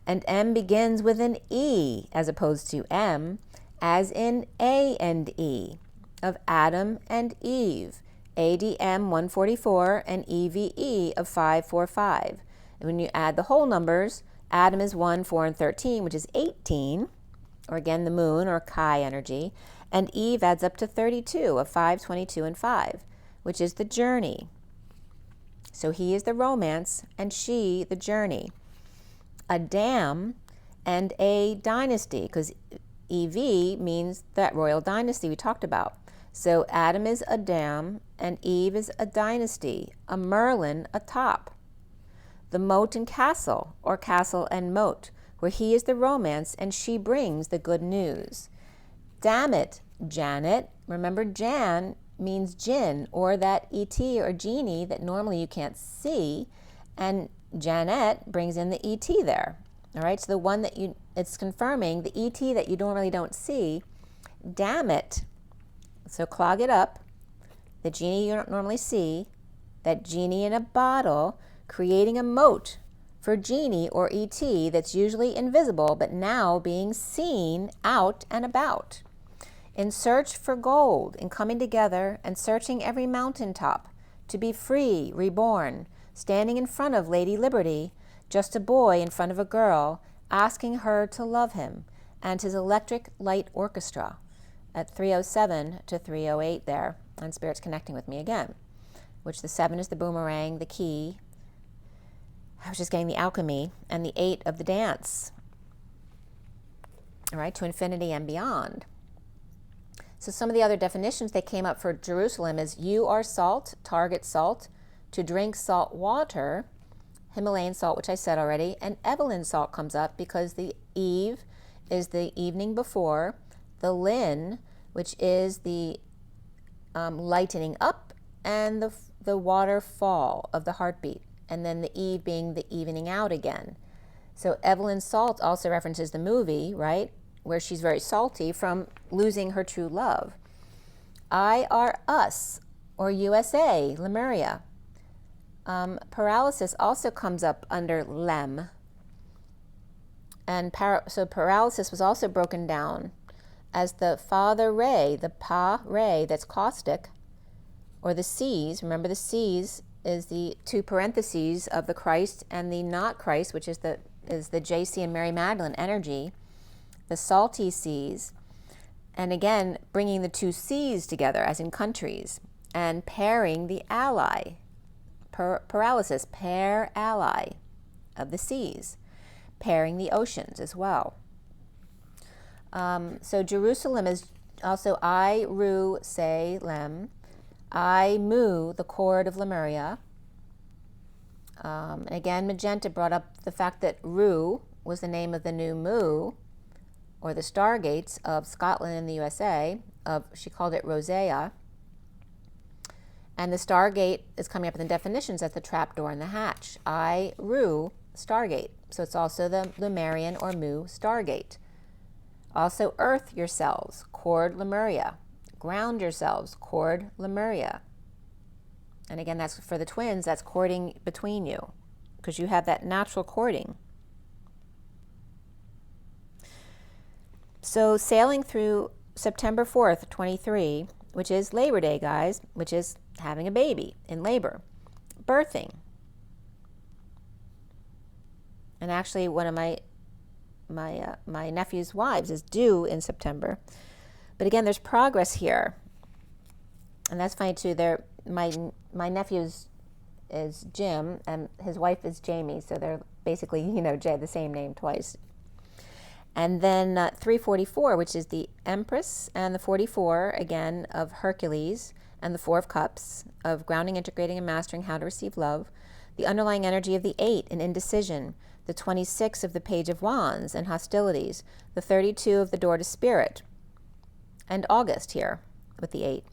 and M begins with an E as opposed to M, as in A and E, of Adam and Eve, ADM 144 and EVE of 545. And when you add the whole numbers, Adam is 1, 4, and 13, which is 18, or again the moon or Chi energy, and Eve adds up to 32 of 5, 22, and 5, which is the journey. So he is the romance and she the journey. A dam and a dynasty, because EV means that royal dynasty we talked about. So Adam is a dam and Eve is a dynasty, a Merlin a top. The moat and castle, or castle and moat, where he is the romance and she brings the good news. Damn it, Janet. Remember, Jan means jinn, or that ET or genie that normally you can't see, and Janet brings in the ET there. All right, so the one that it's confirming, the ET that you normally don't see, damn it. So clog it up, the genie you don't normally see, that genie in a bottle, creating a moat for genie or ET that's usually invisible but now being seen out and about. In search for gold, in coming together and searching every mountaintop, to be free, reborn, standing in front of Lady Liberty, just a boy in front of a girl, asking her to love him, and his electric light orchestra at 307 to 308 there, and Spirit's connecting with me again, which the 7 is the boomerang, the key. I was just getting the alchemy, and the 8 of the dance, all right, to infinity and beyond. So some of the other definitions that came up for Jerusalem is you are salt, target salt, to drink salt water, Himalayan salt, which I said already, and Evelyn salt comes up because the Eve is the evening before, the Lin, which is the lightening up, and the waterfall of the heartbeat, and then the Eve being the evening out again. So Evelyn salt also references the movie, right, where she's very salty from losing her true love. I are us, or USA, Lemuria. Paralysis also comes up under Lem. And so paralysis was also broken down as the father ray, the pa ray that's caustic, or the C's. Remember, the C's is the 2 parentheses of the Christ and the not Christ, which is the JC and Mary Magdalene energy, the salty C's, and again, bringing the 2 C's together, as in countries, and pairing the ally, paralysis, pair ally of the seas, pairing the oceans as well. So Jerusalem is also I, Ru, Se, Lem, I, Mu, the chord of Lemuria. And again, Magenta brought up the fact that Ru was the name of the new Mu, or the stargates of Scotland and the USA. She called it Rosea. And the stargate is coming up in the definitions as the trapdoor and the hatch. I, Ru, stargate. So it's also the Lemurian or Mu stargate. Also earth yourselves, chord Lemuria. Ground yourselves, chord Lemuria. And again, that's for the twins, that's chording between you, because you have that natural chording. So sailing through September 4th, 23, which is Labor Day, guys, which is having a baby in labor, birthing, And actually, one of my nephew's wives is due in September. But again, there's progress here, and that's funny too. My nephew is Jim, and his wife is Jamie, so they're basically, the same name twice. And then 344, which is the Empress, and the 44 again of Hercules, and the 4 of Cups of grounding, integrating, and mastering how to receive love. The underlying energy of the 8 in indecision, the 26 of the Page of Wands and hostilities, the 32 of the Door to Spirit, and August here with the 8,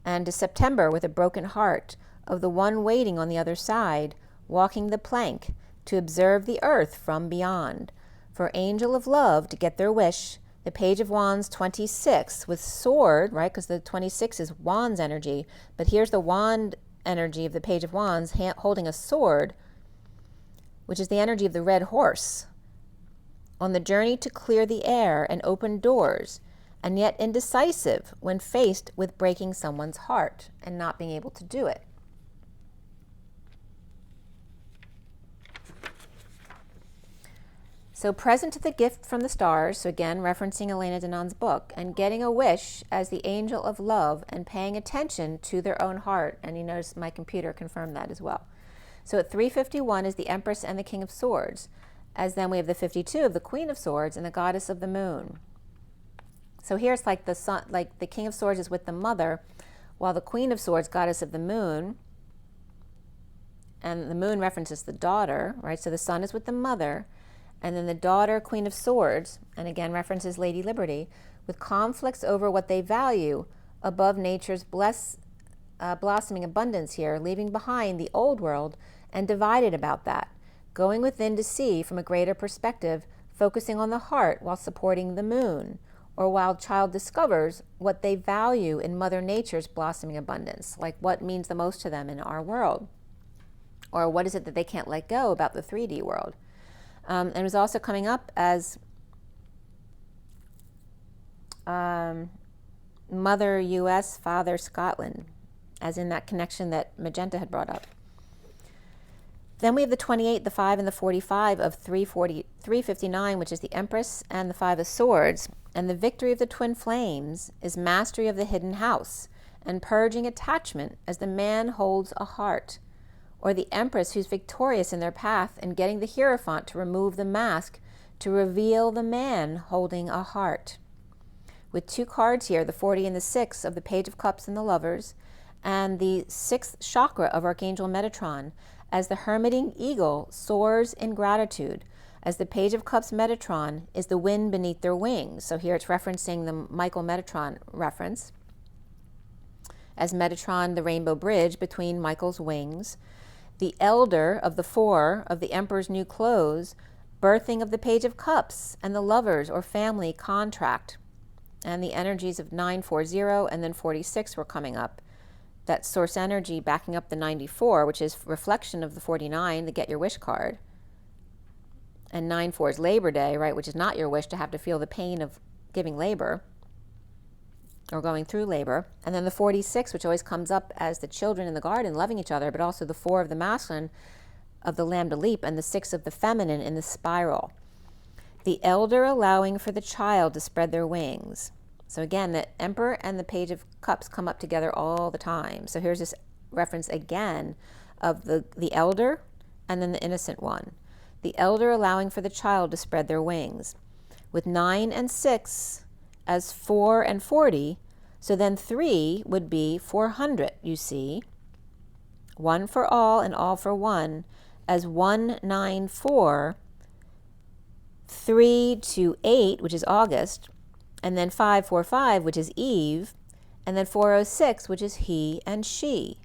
and to September with a broken heart of the one waiting on the other side, walking the plank to observe the earth from beyond. For angel of love to get their wish, the Page of Wands 26 with sword, right, because the 26 is Wands energy, but here's the wand energy of the Page of Wands holding a sword, which is the energy of the red horse, on the journey to clear the air and open doors, and yet indecisive when faced with breaking someone's heart and not being able to do it. So present to the gift from the stars, so again referencing Elena Danon's book, and getting a wish as the angel of love and paying attention to their own heart. And you notice my computer confirmed that as well. So at 351 is the Empress and the King of Swords, as then we have the 52 of the Queen of Swords and the Goddess of the Moon. So here it's like the sun, like the King of Swords is with the mother, while the Queen of Swords, Goddess of the Moon, and the moon references the daughter, right? So the sun is with the mother, and then the daughter, Queen of Swords, and again references Lady Liberty, with conflicts over what they value above nature's blossoming abundance here, leaving behind the old world and divided about that, going within to see from a greater perspective, focusing on the heart while supporting the moon, or while child discovers what they value in Mother Nature's blossoming abundance, like what means the most to them in our world, or what is it that they can't let go about the 3D world. And it was also coming up as Mother US, Father Scotland, as in that connection that Magenta had brought up. Then we have the 28, the 5, and the 45 of 359, which is the Empress and the 5 of Swords. And the victory of the twin flames is mastery of the hidden house and purging attachment as the man holds a heart. Or the Empress who's victorious in their path and getting the Hierophant to remove the mask to reveal the man holding a heart. With 2 cards here, the 40 and the 6 of the Page of Cups and the Lovers, and the 6th chakra of Archangel Metatron, as the hermiting eagle soars in gratitude, as the Page of Cups Metatron is the wind beneath their wings. So here it's referencing the Michael Metatron reference, as Metatron, the rainbow bridge between Michael's wings. The elder of the 4 of the Emperor's new clothes, birthing of the Page of Cups and the Lovers or family contract. And the energies of 940 and then 46 were coming up. That source energy backing up the 94, which is reflection of the 49, the Get Your Wish card. And 94 is Labor Day, right, which is not your wish to have to feel the pain of giving labor or going through labor. And then the 46, which always comes up as the children in the garden loving each other, but also the 4 of the masculine of the Lambda Leap and the 6 of the feminine in the spiral. The elder allowing for the child to spread their wings. So again, the Emperor and the Page of Cups come up together all the time. So here's this reference again of the elder and then the innocent one. The elder allowing for the child to spread their wings. With 9 and 6 as 4 and 40, so then 3 would be 400, you see. 1 for all and all for one, as 194, 3 to 8, which is August, and then 545, which is Eve, and then 406, which is he and she.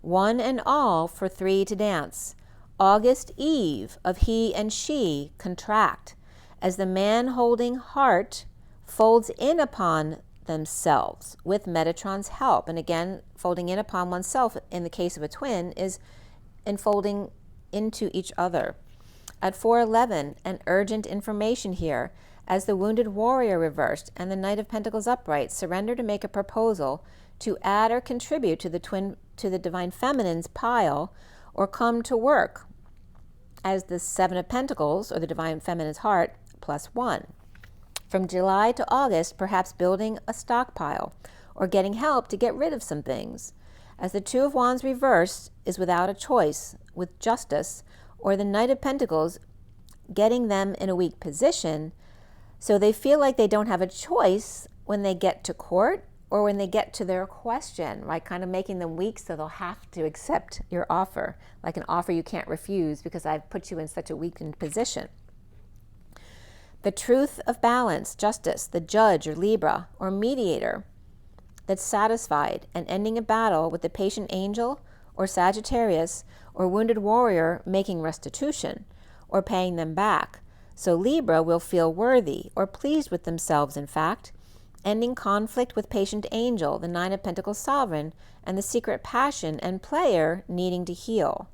1 and all for 3 to dance. August Eve of he and she contract, as the man holding heart folds in upon themselves with Metatron's help. And again, folding in upon oneself in the case of a twin is enfolding into each other. At 411, an urgent information here, as the wounded warrior reversed and the Knight of Pentacles upright surrender to make a proposal to add or contribute to the Divine Feminine's pile or come to work as the Seven of Pentacles, or the Divine Feminine's heart, +1. From July to August, perhaps building a stockpile or getting help to get rid of some things. As the Two of Wands reversed is without a choice, with justice, or the Knight of Pentacles getting them in a weak position, so they feel like they don't have a choice when they get to court or when they get to their question, right? Kind of making them weak so they'll have to accept your offer, like an offer you can't refuse because I've put you in such a weakened position. The truth of balance, justice, the judge or Libra or mediator that's satisfied and ending a battle with the patient angel or Sagittarius or wounded warrior making restitution or paying them back. So Libra will feel worthy or pleased with themselves, in fact, ending conflict with patient angel, the Nine of Pentacles sovereign, and the secret passion and player needing to heal.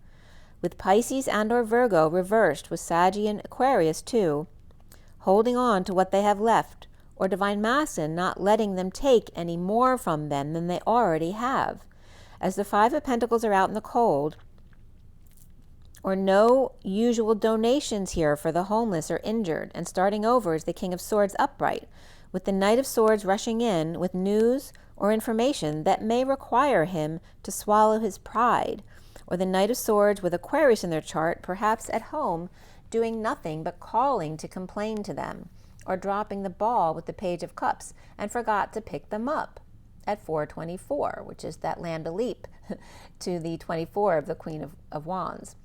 With Pisces and or Virgo reversed with Sagittarius and Aquarius too, holding on to what they have left, or Divine Masculine not letting them take any more from them than they already have. As the Five of Pentacles are out in the cold, or no usual donations here for the homeless or injured, and starting over is the King of Swords upright, with the Knight of Swords rushing in with news or information that may require him to swallow his pride, or the Knight of Swords with Aquarius in their chart, perhaps at home, doing nothing but calling to complain to them, or dropping the ball with the Page of Cups and forgot to pick them up at 424, which is that land a leap to the 24 of the Queen of Wands.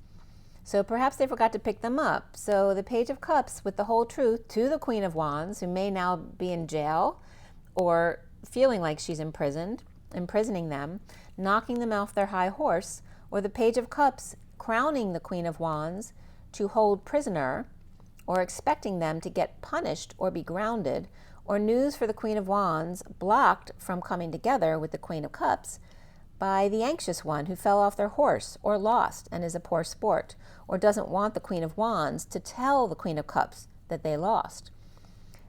So perhaps they forgot to pick them up. So the Page of Cups with the whole truth to the Queen of Wands, who may now be in jail or feeling like she's imprisoned, imprisoning them, knocking them off their high horse, or the Page of Cups crowning the Queen of Wands to hold prisoner, or expecting them to get punished or be grounded, or news for the Queen of Wands blocked from coming together with the Queen of Cups by the anxious one who fell off their horse or lost and is a poor sport, or doesn't want the Queen of Wands to tell the Queen of Cups that they lost.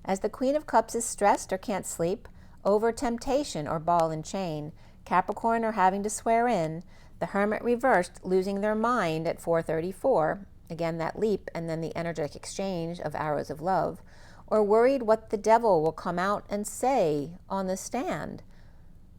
As the Queen of Cups is stressed or can't sleep, over temptation or ball and chain, Capricorn are having to swear in, the Hermit reversed losing their mind at 434, again that leap and then the energetic exchange of arrows of love, or worried what the devil will come out and say on the stand,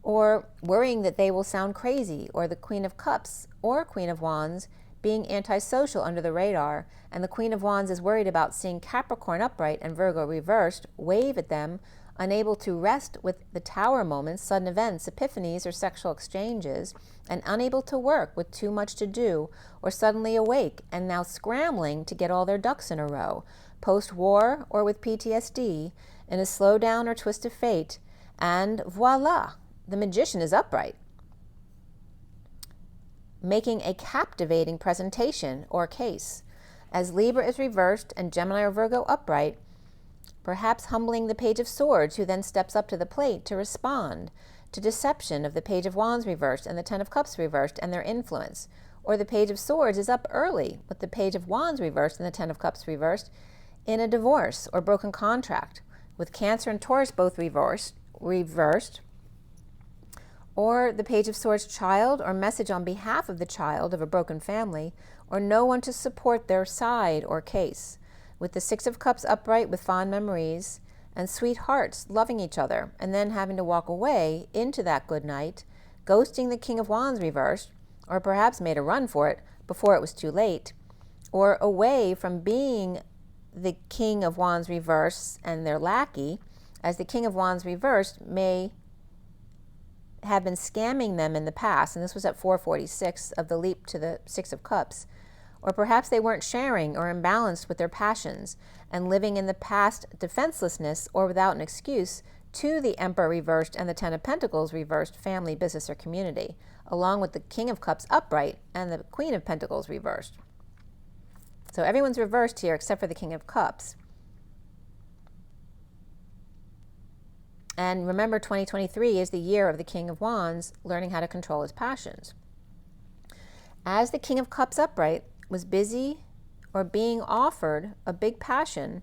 or worrying that they will sound crazy, or the Queen of Cups or Queen of Wands being antisocial under the radar, and the Queen of Wands is worried about seeing Capricorn upright and Virgo reversed wave at them, unable to rest with the Tower moments, sudden events, epiphanies, or sexual exchanges, and unable to work with too much to do, or suddenly awake and now scrambling to get all their ducks in a row, post-war or with PTSD, in a slowdown or twist of fate, and voila, the Magician is upright, making a captivating presentation or case. As Libra is reversed and Gemini or Virgo upright, perhaps humbling the Page of Swords, who then steps up to the plate to respond to deception of the Page of Wands reversed and the Ten of Cups reversed and their influence. Or the Page of Swords is up early with the Page of Wands reversed and the Ten of Cups reversed in a divorce or broken contract, with Cancer and Taurus both reversed, or the Page of Swords child or message on behalf of the child of a broken family, or no one to support their side or case, with the Six of Cups upright with fond memories and sweet hearts loving each other, and then having to walk away into that good night, ghosting the King of Wands reversed, or perhaps made a run for it before it was too late, or away from being the King of Wands reversed and their lackey, as the King of Wands reversed may have been scamming them in the past, and this was at 446 of the leap to the Six of Cups. Or perhaps they weren't sharing or imbalanced with their passions and living in the past defenselessness or without an excuse to the Emperor reversed and the Ten of Pentacles reversed family, business, or community, along with the King of Cups upright and the Queen of Pentacles reversed. So everyone's reversed here except for the King of Cups. And remember, 2023 is the year of the King of Wands learning how to control his passions. As the King of Cups upright was busy or being offered a big passion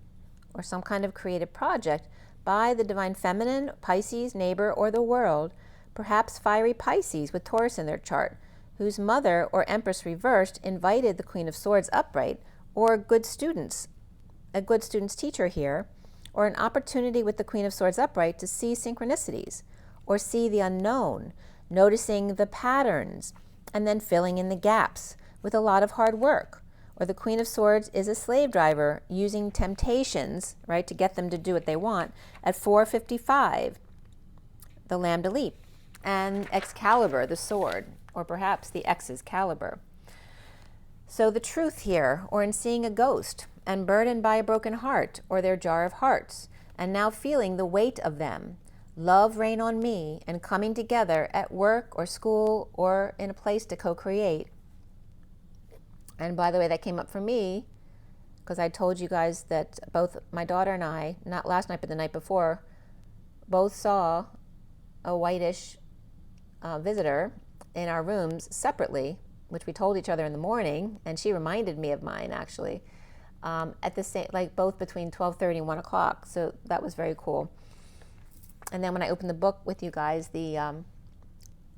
or some kind of creative project by the Divine Feminine, Pisces, neighbor, or the world, perhaps fiery Pisces with Taurus in their chart, whose mother or Empress reversed invited the Queen of Swords upright or good students, a good student's teacher here, or an opportunity with the Queen of Swords upright to see synchronicities or see the unknown, noticing the patterns, and then filling in the gaps with a lot of hard work. Or the Queen of Swords is a slave driver using temptations, right, to get them to do what they want at 455, the Lambda Leap, and Excalibur, the sword, or perhaps the X's caliber. So the truth here, or in seeing a ghost and burdened by a broken heart or their jar of hearts, and now feeling the weight of them, love rain on me, and coming together at work or school or in a place to co-create. And by the way, that came up for me because I told you guys that both my daughter and I, not last night but the night before, both saw a whitish visitor in our rooms separately, which we told each other in the morning, and she reminded me of mine actually, at the same, like both between 12:30 and 1 o'clock. So that was very cool. And then when I opened the book with you guys, the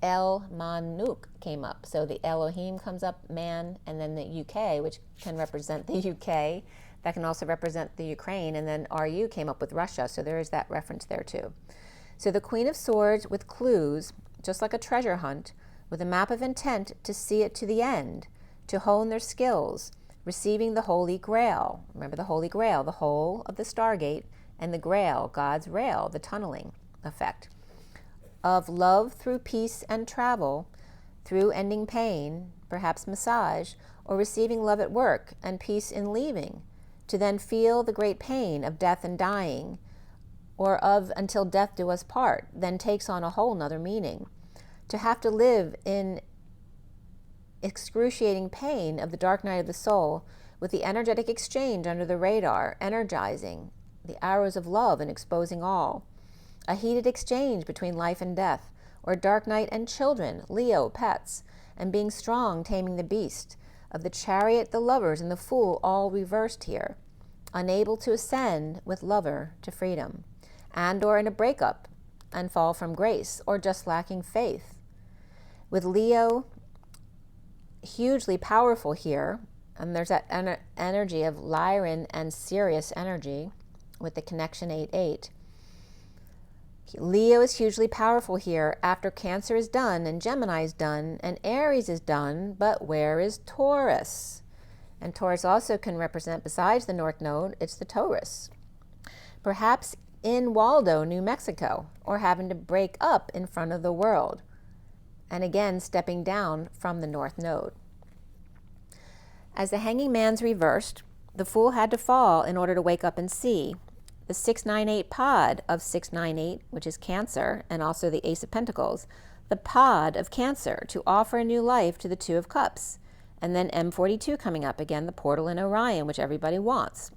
El Manuk came up. So the Elohim comes up, man, and then the UK, which can represent the UK. That can also represent the Ukraine. And then RU came up with Russia. So there is that reference there too. So the Queen of Swords with clues, just like a treasure hunt, with a map of intent to see it to the end, to hone their skills, receiving the Holy Grail. Remember the Holy Grail, the whole of the Stargate, and the Grail, God's rail, the tunneling effect. Of love through peace and travel, through ending pain, perhaps massage, or receiving love at work and peace in leaving, to then feel the great pain of death and dying, or of until death do us part, then takes on a whole nother meaning. To have to live in excruciating pain of the dark night of the soul with the energetic exchange under the radar, energizing the arrows of love and exposing all. A heated exchange between life and death, or dark night and children, Leo, pets, and being strong, taming the beast, of the chariot, the lovers, and the fool all reversed here, unable to ascend with lover to freedom, and or in a breakup and fall from grace, or just lacking faith. With Leo hugely powerful here, and there's that energy of Lyran and Sirius energy with the connection 8-8. Leo is hugely powerful here after Cancer is done and Gemini is done and Aries is done, but where is Taurus? And Taurus also can represent, besides the North Node, it's the Taurus. Perhaps in Waldo, New Mexico, or having to break up in front of the world, and again stepping down from the North Node. As the Hanging Man's reversed, the Fool had to fall in order to wake up and see. The 698 pod of 698, which is Cancer, and also the Ace of Pentacles, the pod of Cancer, to offer a new life to the Two of Cups. And then M42 coming up, again, the portal in Orion, which everybody wants.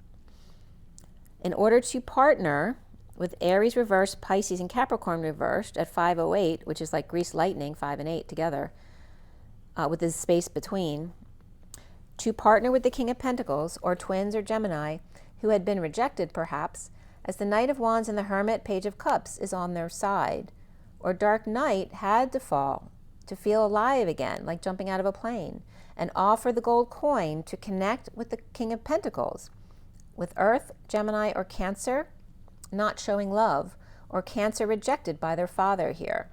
In order to partner with Aries reversed, Pisces, and Capricorn reversed at 508, which is like Grease lightning, 5 and 8 together, with this space between, to partner with the King of Pentacles, or twins or Gemini, who had been rejected perhaps, as the Knight of Wands and the Hermit, Page of Cups, is on their side, or Dark Knight had to fall to feel alive again, like jumping out of a plane, and offer the gold coin to connect with the King of Pentacles, with Earth, Gemini, or Cancer, not showing love, or Cancer rejected by their father here.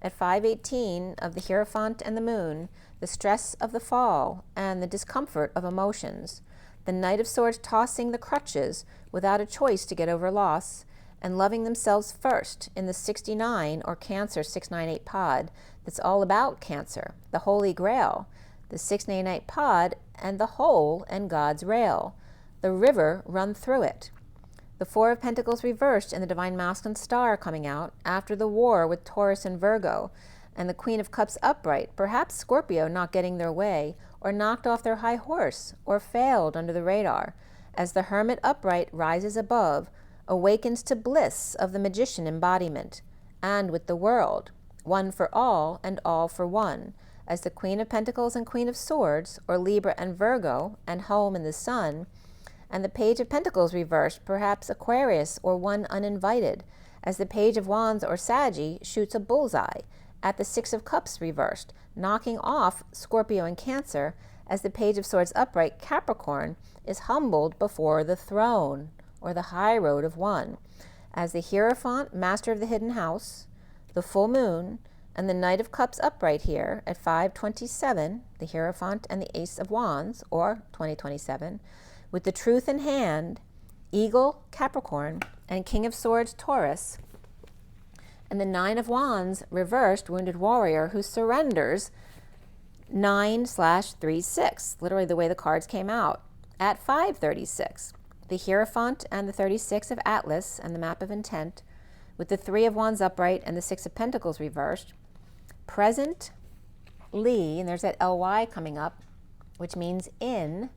At 518 of the Hierophant and the Moon, the stress of the fall and the discomfort of emotions, the Knight of Swords tossing the crutches without a choice to get over loss, and loving themselves first in the 69 or Cancer 698 pod that's all about Cancer, the Holy Grail, the 698 pod and the whole and God's rail, the river run through it. The Four of Pentacles reversed and the Divine Masculine Star coming out after the war with Taurus and Virgo, and the Queen of Cups upright, perhaps Scorpio not getting their way, or knocked off their high horse, or failed under the radar, as the Hermit upright rises above, awakens to bliss of the Magician embodiment, and with the world, one for all and all for one, as the Queen of Pentacles and Queen of Swords, or Libra and Virgo, and home in the Sun, and the Page of Pentacles reversed, perhaps Aquarius or one uninvited, as the Page of Wands or Saggy shoots a bullseye, at the Six of Cups reversed, knocking off Scorpio and Cancer, As the Page of Swords upright, Capricorn is humbled before the throne, or the high road of one. As the Hierophant, master of the hidden house, the full moon, and the Knight of Cups upright here at 527, the Hierophant and the Ace of Wands, or 2027, with the Truth in hand, Eagle, Capricorn, and King of Swords, Taurus, and the Nine of Wands, reversed, Wounded Warrior, who surrenders 9/36, literally the way the cards came out, at 536. The Hierophant and the 36 of Atlas and the Map of Intent, with the Three of Wands upright and the Six of Pentacles reversed. Presently, and there's that LY coming up, which means in.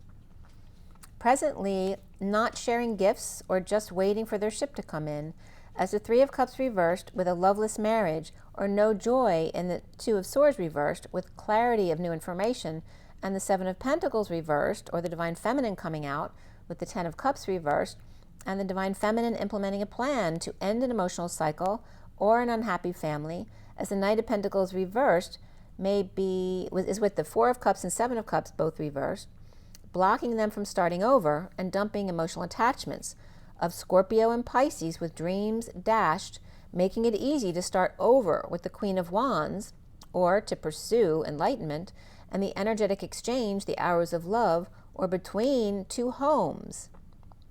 Presently, not sharing gifts or just waiting for their ship to come in, as the Three of Cups reversed with a loveless marriage, or no joy in the Two of Swords reversed with clarity of new information, and the Seven of Pentacles reversed, or the Divine Feminine coming out with the Ten of Cups reversed, and the Divine Feminine implementing a plan to end an emotional cycle or an unhappy family, as the Knight of Pentacles reversed is with the Four of Cups and Seven of Cups both reversed, blocking them from starting over and dumping emotional attachments of Scorpio and Pisces with dreams dashed, making it easy to start over with the Queen of Wands, or to pursue enlightenment and the energetic exchange, the Hours of Love, or between two homes,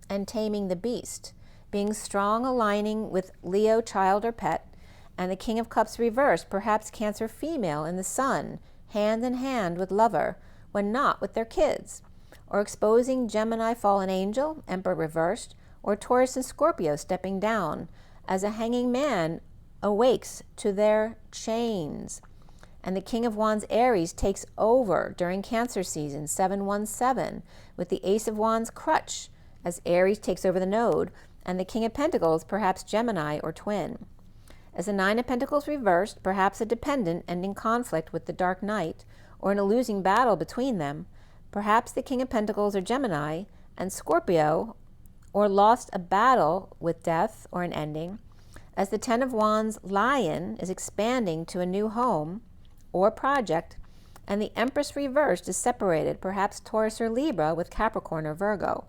and taming the beast, being strong, aligning with Leo, child or pet, and the King of Cups reversed, perhaps Cancer female in the sun, hand in hand with lover, when not with their kids, or exposing Gemini fallen angel, Emperor reversed, or Taurus and Scorpio stepping down, as a hanging man awakes to their chains. And the King of Wands Aries takes over during Cancer season, 717, with the Ace of Wands crutch, as Aries takes over the node, and the King of Pentacles, perhaps Gemini or twin. As the Nine of Pentacles reversed, perhaps a dependent ending conflict with the Dark Knight, or in a losing battle between them, perhaps the King of Pentacles or Gemini, and Scorpio, or lost a battle with death or an ending, as the Ten of Wands Lion is expanding to a new home or project, and the Empress reversed is separated, perhaps Taurus or Libra with Capricorn or Virgo,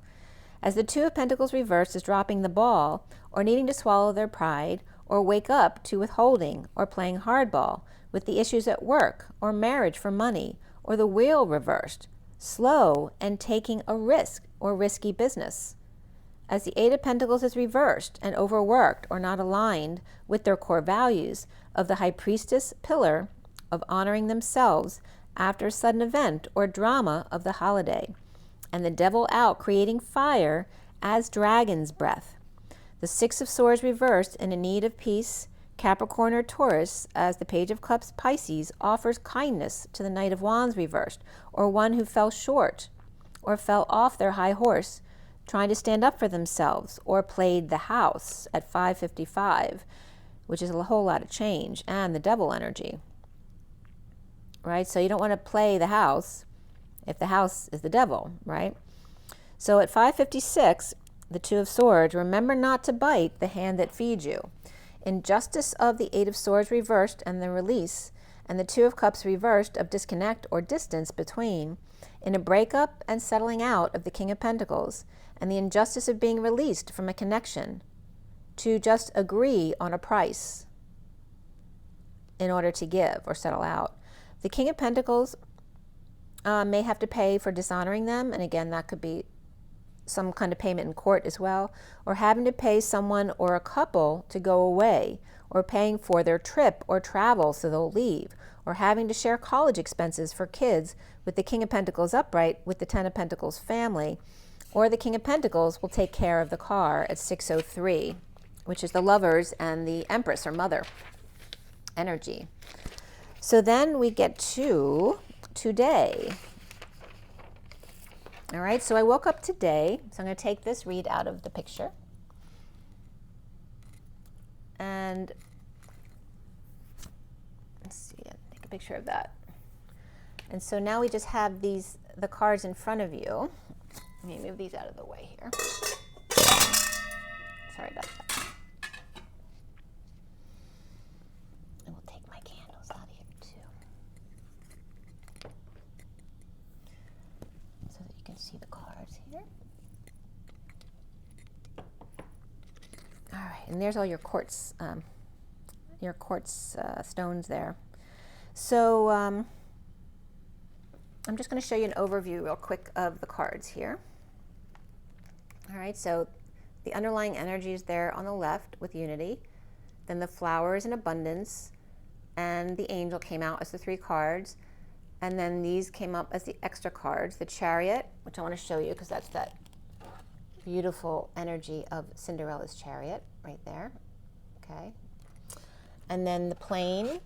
as the Two of Pentacles reversed is dropping the ball, or needing to swallow their pride, or wake up to withholding or playing hardball with the issues at work or marriage for money, or the Wheel reversed, slow and taking a risk or risky business, as the Eight of Pentacles is reversed and overworked or not aligned with their core values of the High Priestess pillar of honoring themselves after a sudden event or drama of the holiday, and the Devil out creating fire as dragon's breath. The Six of Swords reversed and in need of peace, Capricorn or Taurus, as the Page of Cups Pisces offers kindness to the Knight of Wands reversed, or one who fell short or fell off their high horse trying to stand up for themselves, or played the house at 555, which is a whole lot of change, and the Devil energy, right? So you don't want to play the house if the house is the devil, right? So at 556, the Two of Swords, remember not to bite the hand that feeds you. Injustice of the Eight of Swords reversed and the release, and the Two of Cups reversed of disconnect or distance between, in a breakup and settling out of the King of Pentacles, and the injustice of being released from a connection to just agree on a price in order to give or settle out. The King of Pentacles may have to pay for dishonoring them, and again, that could be some kind of payment in court as well, or having to pay someone or a couple to go away, or paying for their trip or travel so they'll leave, or having to share college expenses for kids with the King of Pentacles upright with the Ten of Pentacles family, or the King of Pentacles will take care of the car at 603, which is the Lovers and the Empress or Mother energy. So then we get to today. All right, so I woke up today, so I'm going to take this read out of the picture. And let's see, take a picture of that. And so now we just have the cards in front of you. Let me move these out of the way here. Sorry about that. And we'll take my candles out of here too. here. All right, and there's all your quartz stones there. So I'm just going to show you an overview real quick of the cards here. All right, so the underlying energy is there on the left with unity. Then the flowers and abundance, and the angel came out as the 3 cards. And then these came up as the extra cards, the chariot, which I want to show you because that's that beautiful energy of Cinderella's chariot right there. Okay. And then the plane.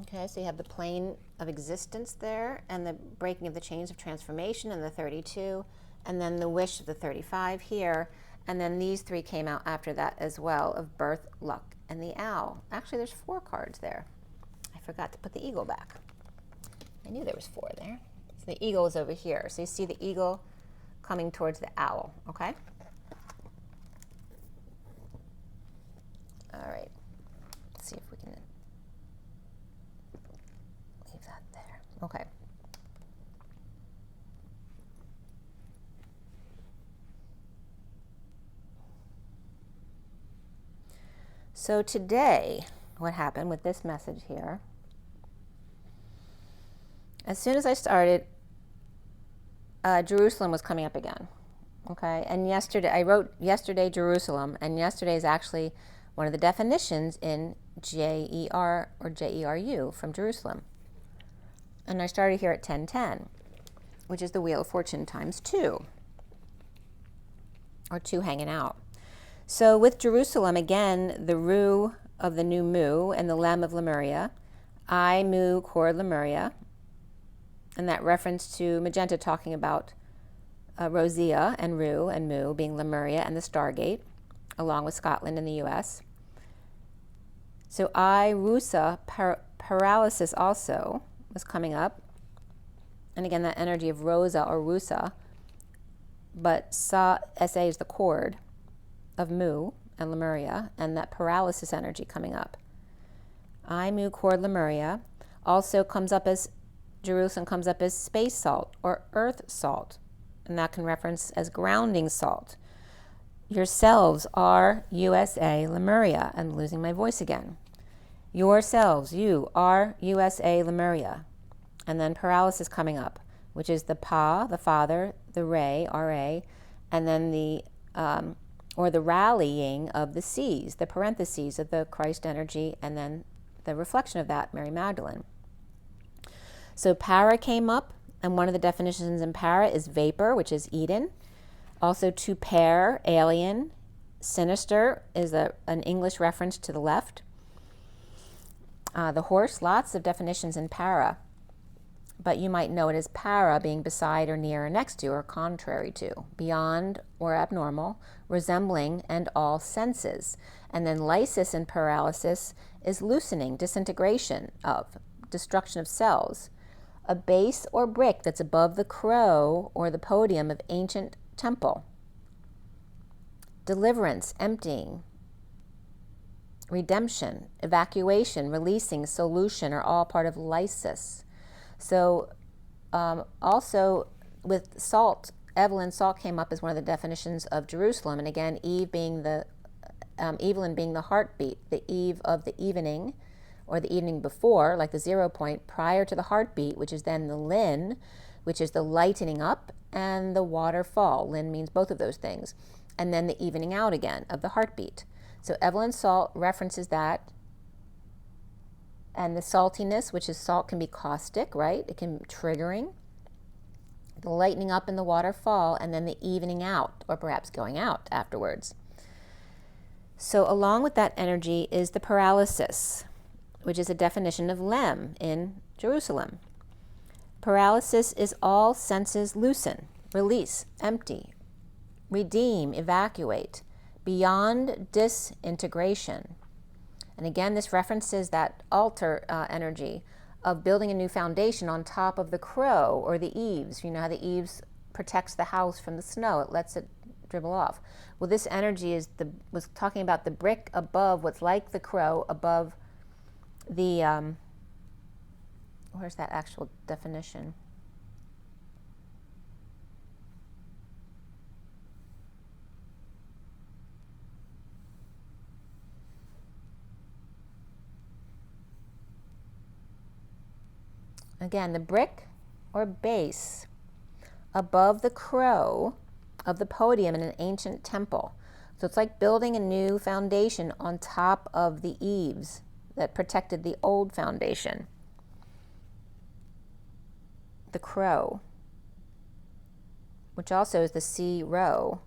Okay, so you have the plane of existence there, and the breaking of the chains of transformation, and the 32, and then the wish of the 35 here. And then these 3 came out after that as well, of birth, luck, and the owl. Actually, there's 4 cards there. I forgot to put the eagle back. I knew there was 4 there. So the eagle is over here. So you see the eagle coming towards the owl, okay? All right. Let's see if we can leave that there. Okay. So today, what happened with this message here, as soon as I started, Jerusalem was coming up again, okay? And yesterday, I wrote yesterday Jerusalem, and yesterday is actually one of the definitions in J-E-R or J-E-R-U from Jerusalem. And I started here at 1010, which is the Wheel of Fortune times 2, or 2 hanging out. So with Jerusalem, again, the Ru of the new Mu and the Lem of Lemuria, I, Mu, Cord, Lemuria, and that reference to Magenta talking about Rosea and Ru and Mu being Lemuria and the Stargate, along with Scotland and the US. So I, Rusa, Paralysis also was coming up. And again, that energy of Rosa or Rusa, but Sa is the cord of Mu and Lemuria, and that paralysis energy coming up. I, Mu, Cord, Lemuria also comes up as, Jerusalem comes up as space salt or earth salt, and that can reference as grounding salt. Yourselves are USA, Lemuria. I'm losing my voice again. Yourselves, you are USA, Lemuria. And then paralysis coming up, which is the Pa, the Father, the Re, R-A, and then the, or the rallying of the C's, the parentheses of the Christ energy, and then the reflection of that, Mary Magdalene. So para came up, and one of the definitions in para is vapor, which is Eden. Also to pair, alien. Sinister is an English reference to the left. The horse, lots of definitions in para, but you might know it as para, being beside or near or next to or contrary to, beyond or abnormal, resembling, and all senses. And then lysis in paralysis is loosening, disintegration of, destruction of cells. A base or brick that's above the crow or the podium of ancient temple. Deliverance, emptying. Redemption, evacuation, releasing, solution are all part of lysis. So also with salt, Evelyn, salt came up as one of the definitions of Jerusalem. And again, Eve being the, Evelyn being the heartbeat, the Eve of the evening, or the evening before, like the 0 point, prior to the heartbeat, which is then the Lin, which is the lightening up, and the waterfall. Lin means both of those things. And then the evening out again of the heartbeat. So Evelyn salt references that. And the saltiness, which is salt can be caustic, right? It can be triggering. The lightening up and the waterfall, and then the evening out, or perhaps going out afterwards. So along with that energy is the paralysis, which is a definition of Lem in Jerusalem. Paralysis is all senses loosen, release, empty, redeem, evacuate, beyond disintegration. And again, this references that altar energy of building a new foundation on top of the crow or the eaves. You know how the eaves protects the house from the snow. It lets it dribble off. Well, this energy was talking about the brick above, what's like the crow above the, where's that actual definition? again, the brick or base above the crow of the podium in an ancient temple. So it's like building a new foundation on top of the eaves that protected the old foundation. The crow, which also is the C row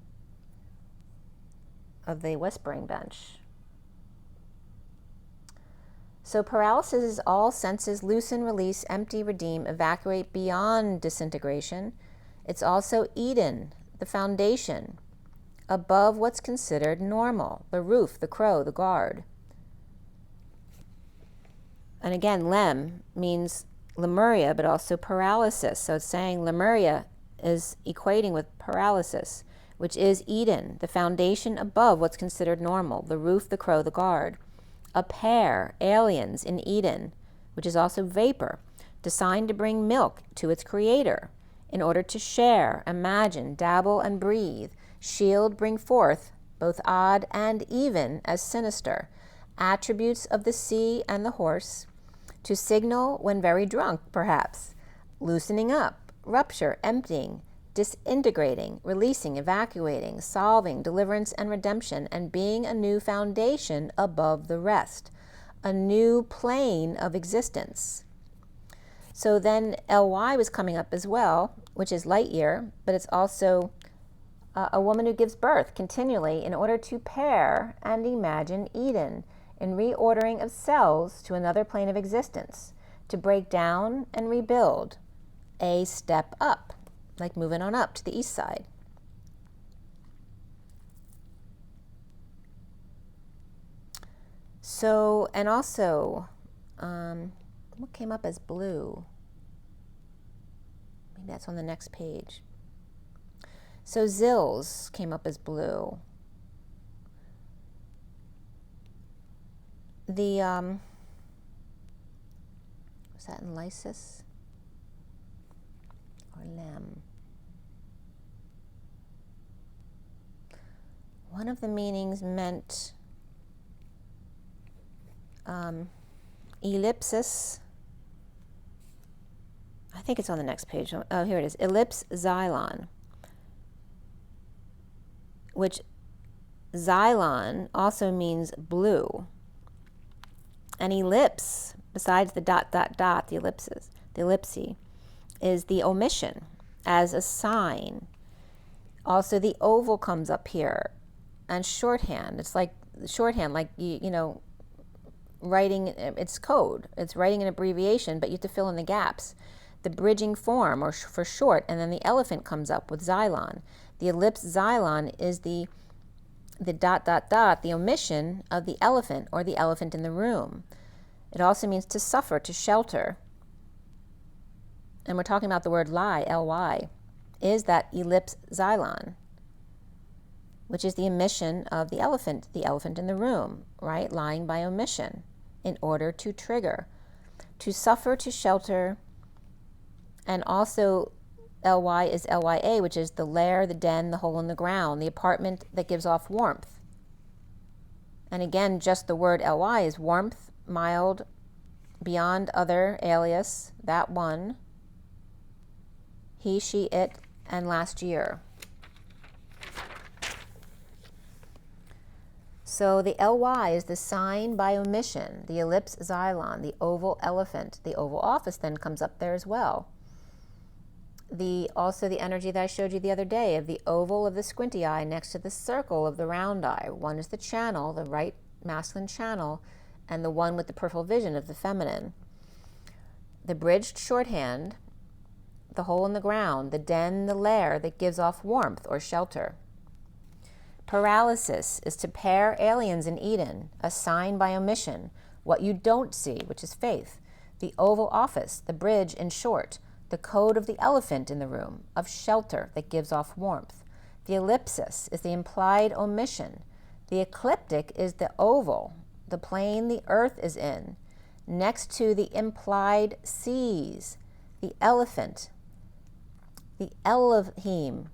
of the whispering bench. So paralysis is all senses loosen, release, empty, redeem, evacuate beyond disintegration. It's also Eden, the foundation, above what's considered normal, the roof, the crow, the guard. And again, Lem means Lemuria, but also paralysis. So it's saying Lemuria is equating with paralysis, which is Eden, the foundation above what's considered normal, the roof, the crow, the guard. A pair, aliens in Eden, which is also vapor, designed to bring milk to its creator in order to share, imagine, dabble, and breathe. Shield, bring forth, both odd and even as sinister, attributes of the sea and the horse, to signal when very drunk, perhaps, loosening up, rupture, emptying, disintegrating, releasing, evacuating, solving, deliverance and redemption, and being a new foundation above the rest, a new plane of existence. So then LY was coming up as well, which is light year, but it's also a woman who gives birth continually in order to pair and imagine Eden in reordering of cells to another plane of existence, to break down and rebuild, a step up, like moving on up to the east side. So, and also, what came up as blue? Maybe that's on the next page. So Zills came up as blue. The, was that in Lysis? Or Lem? One of the meanings meant ellipsis. I think it's on the next page. Oh, here it is. Ellipse xylon, which xylon also means blue. An ellipse, besides the dot, dot, dot, the ellipses, the ellipse, is the omission as a sign. Also, the oval comes up here, and shorthand. It's like shorthand, like you know, writing. It's code. It's writing an abbreviation, but you have to fill in the gaps. The bridging form, or for short, and then the elephant comes up with xylon. The ellipse xylon is the dot, dot, dot, the omission of the elephant or the elephant in the room. It also means to suffer, to shelter. And we're talking about the word lie, L-Y, is that ellipse xylon, which is the omission of the elephant in the room, right? Lying by omission in order to trigger. To suffer, to shelter, and also LY is LYA, which is the lair, the den, the hole in the ground, the apartment that gives off warmth. And again, just the word LY is warmth, mild, beyond other, alias, that one, he, she, it, and last year. So the LY is the sign by omission, the ellipse xylon, the oval elephant. The oval office then comes up there as well. Also the energy that I showed you the other day of the oval of the squinty eye next to the circle of the round eye. One is the channel, the right masculine channel, and the one with the peripheral vision of the feminine. The bridged shorthand, the hole in the ground, the den, the lair that gives off warmth or shelter. Paralysis is to pair aliens in Eden, a sign by omission, what you don't see, which is faith. The oval office, the bridge in short, the code of the elephant in the room, of shelter that gives off warmth. The ellipsis is the implied omission. The ecliptic is the oval, the plane the earth is in, next to the implied seas, the elephant, the Elohim,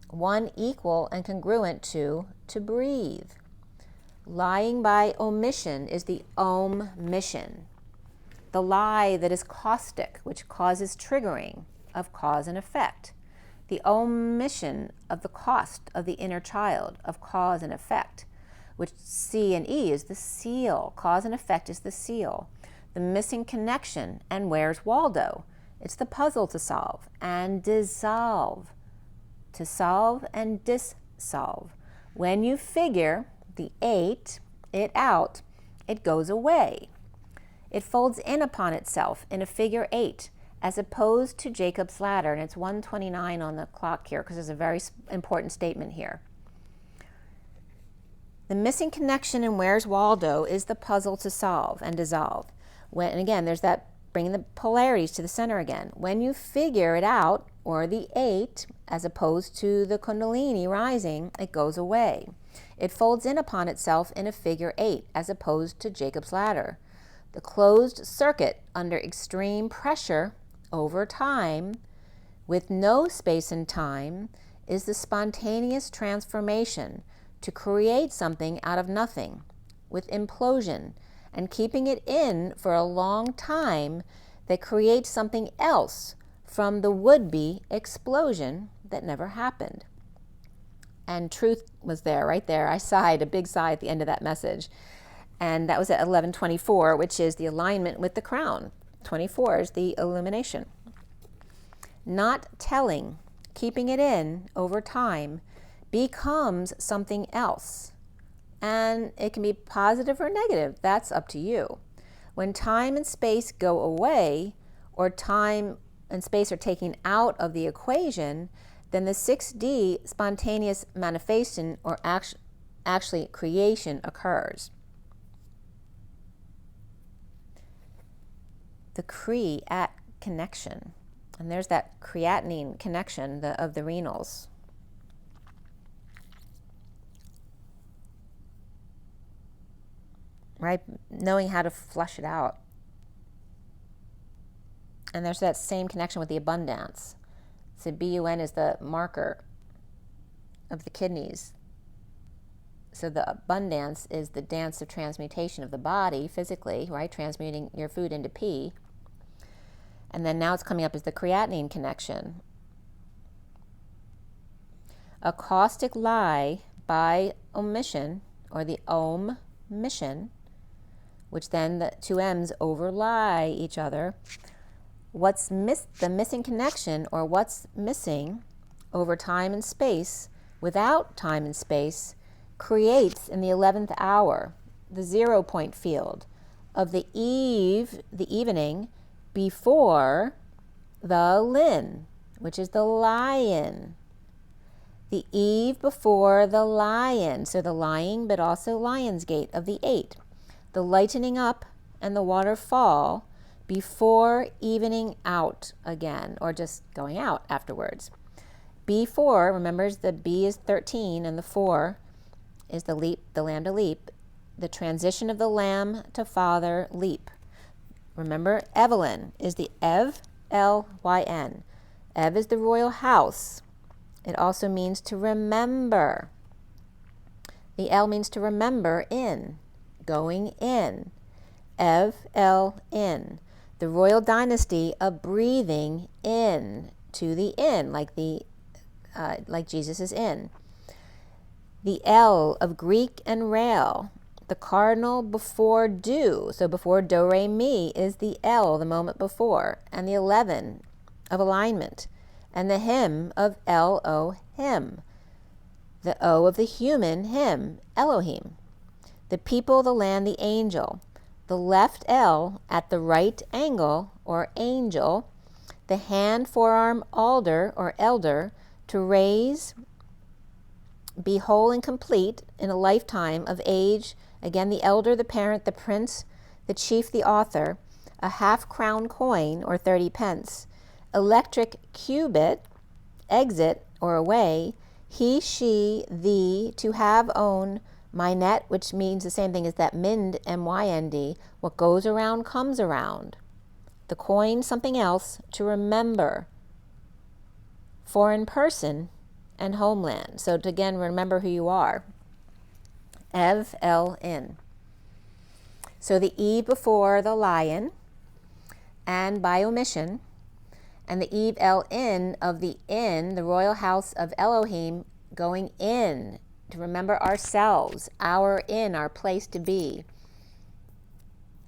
one equal and congruent to breathe. Lying by omission is the mission. the lie that is caustic, which causes triggering of cause and effect, the omission of the cost of the inner child of cause and effect, which C and E is the seal. Cause and effect is the seal. The missing connection, and where's Waldo? It's the puzzle to solve and dissolve. To solve and dissolve. When you figure the 8, it out, it goes away. It folds in upon itself in a figure 8, as opposed to Jacob's ladder, and it's 1:29 on the clock here because there's a very important statement here. The missing connection in Where's Waldo is the puzzle to solve and dissolve. And again, there's that bringing the polarities to the center again. When you figure it out, or the 8, as opposed to the Kundalini rising, it goes away. It folds in upon itself in a figure 8, as opposed to Jacob's ladder. The closed circuit under extreme pressure over time, with no space and time, is the spontaneous transformation to create something out of nothing, with implosion, and keeping it in for a long time that creates something else from the would-be explosion that never happened. And truth was there, right there. I sighed, a big sigh at the end of that message. And that was at 11:24, which is the alignment with the crown. 24 is the illumination. Not telling, keeping it in over time, becomes something else. And it can be positive or negative. That's up to you. When time and space go away, or time and space are taken out of the equation, then the 6D spontaneous manifestation, or actually creation, occurs. The create connection. And there's that creatinine connection of the renals. Right? Knowing how to flush it out. And there's that same connection with the abundance. So BUN is the marker of the kidneys. So the abundance is the dance of transmutation of the body physically, right? Transmuting your food into P. And then now it's coming up as the creatinine connection. A caustic lie by omission, or the Om mission, which then the two M's overlie each other. The missing connection, or what's missing over time and space, without time and space, creates in the 11th hour the 0 point field of the evening before the Lin, which is the lion. The eve before the lion, so the lying but also lion's gate of the 8. The lightening up and the waterfall before evening out again, or just going out afterwards. B4, remember the B is 13 and the 4 is the leap, the lambda leap, the transition of the lamb to father leap. Remember, Evelyn is the Ev, L-Y-N. Ev is the royal house. It also means to remember. The L means to remember in, going in. Ev, L, in. The royal dynasty of breathing in to the in, like Jesus is in. The L of Greek and Rail, the cardinal before do, so before do, re, mi is the L, the moment before, and the 11 of alignment, and the him of L-O, him, the O of the human, him, Elohim, the people, the land, the angel, the left L at the right angle, or angel, the hand, forearm, alder, or elder, to raise, be whole and complete in a lifetime of age. Again, the elder, the parent, the prince, the chief, the author, a half-crown coin, or 30 pence, electric cubit, exit, or away, he, she, thee, to have, own, my net, which means the same thing as that mind, M-Y-N-D, what goes around comes around. The coin, something else, to remember, foreign person, and homeland. So to again remember who you are. Ev, L, in. So the E before the lion, and by omission, and the Eve El In of the in, the royal house of Elohim, going in to remember ourselves, our in, our place to be.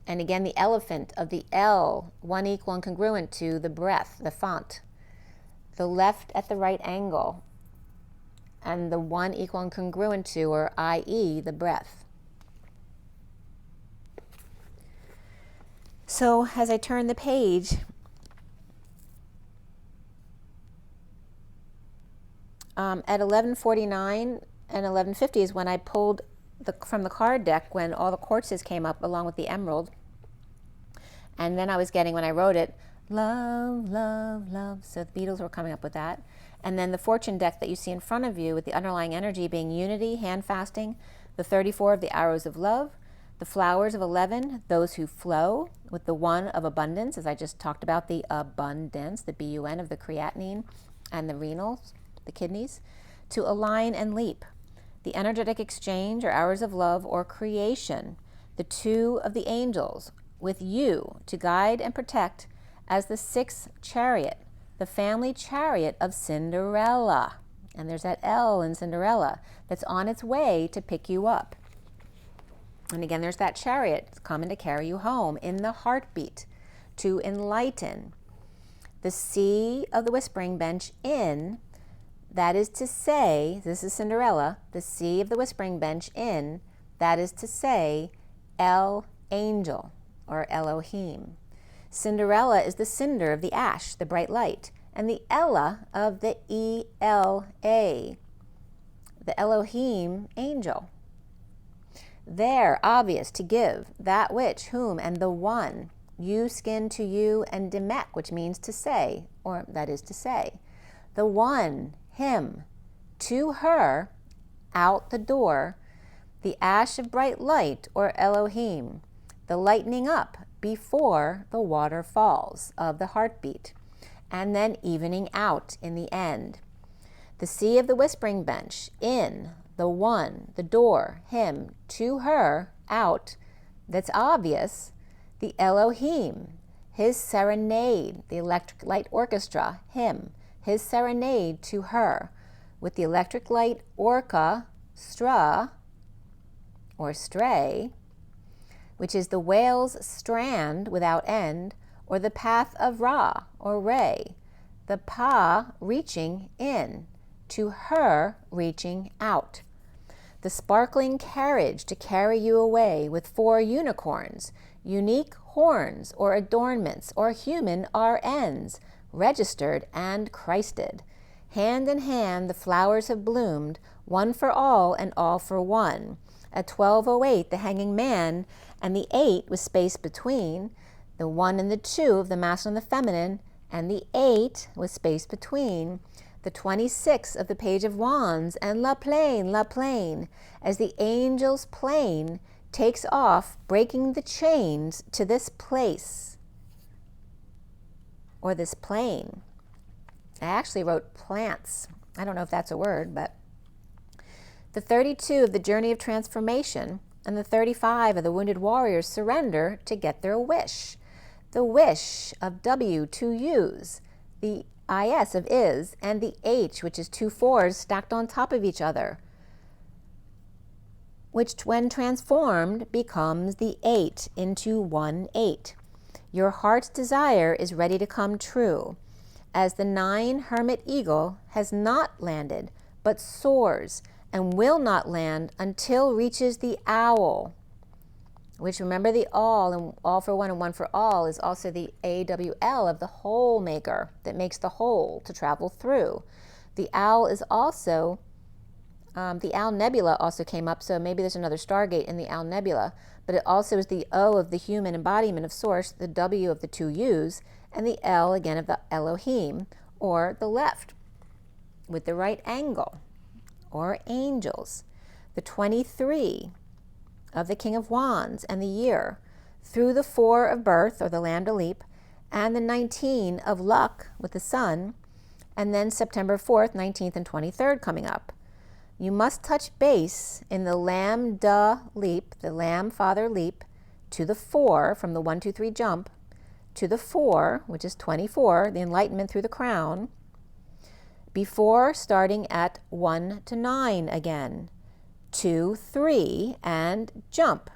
And again, the elephant of the El, one equal and congruent to the breath, the font. The left at the right angle, and the one equal and congruent to, or i.e., the breath. So as I turn the page, at 11:49 and 11:50 is when I pulled from the card deck, when all the quartzes came up along with the emerald. And then I was getting, when I wrote it, love, love, love. So the Beatles were coming up with that. And then the fortune deck that you see in front of you with the underlying energy being unity, hand fasting, the 34 of the arrows of love, the flowers of 11, those who flow, with the 1 of abundance, as I just talked about, the abundance, the BUN of the creatinine and the renals, the kidneys, to align and leap. The energetic exchange or hours of love or creation, the 2 of the angels, with you to guide and protect as the 6th chariot, the family chariot of Cinderella. And there's that L in Cinderella that's on its way to pick you up. And again, there's that chariot coming to carry you home in the heartbeat to enlighten. The C of the whispering bench in, that is to say, this is Cinderella, the C of the whispering bench in, that is to say, El Angel or Elohim. Cinderella is the cinder of the ash, the bright light, and the Ella of the E-L-A, the Elohim angel. There, obvious, to give, that which, whom, and the one, you skin to you, and Demek, which means to say, or that is to say, the one, him, to her, out the door, the ash of bright light, or Elohim, the lightening up before the water falls of the heartbeat, and then evening out in the end. The sea of the whispering bench, in, the one, the door, him, to her, out, that's obvious, the Elohim, his serenade, the electric light orchestra, him, his serenade to her, with the electric light orchestra, or stray, which is the whale's strand without end, or the path of Ra, or Ray, the Pa reaching in, to her reaching out. The sparkling carriage to carry you away with 4 unicorns, unique horns or adornments or human RNs, registered and Christed. Hand in hand the flowers have bloomed, one for all and all for one. At 12:08 the hanging man and the 8 with space between, the 1 and the 2 of the masculine and the feminine, and the 8 with space between, the 26 of the page of wands, and la plain, as the angel's plane takes off, breaking the chains to this place, or this plane. I actually wrote plants. I don't know if that's a word, but the 32 of the journey of transformation, and the 35 of the wounded warriors surrender to get their wish. The wish of W to use, the IS of is, and the H, which is 2 4s stacked on top of each other, which when transformed becomes the 8 into 1 8. Your heart's desire is ready to come true, as the 9 hermit eagle has not landed, but soars, and will not land until reaches the owl, which, remember, the all and all for one and one for all is also the AWL of the whole maker that makes the whole to travel through. The owl is also, the Owl Nebula also came up, so maybe there's another Stargate in the Owl Nebula, but it also is the O of the human embodiment of Source, the W of the 2 U's, and the L again of the Elohim, or the left, with the right angle, or angels. The 23 of the King of Wands and the year, through the 4 of birth, or the land of leap, and the 19 of luck with the sun, and then September 4th, 19th, and 23rd coming up. You must touch base in the lambda leap, the lamb father leap, to the 4 from the 1, 2, 3 jump, to the 4, which is 24, the enlightenment through the crown, before starting at 1 to 9 again. 2, 3, and jump.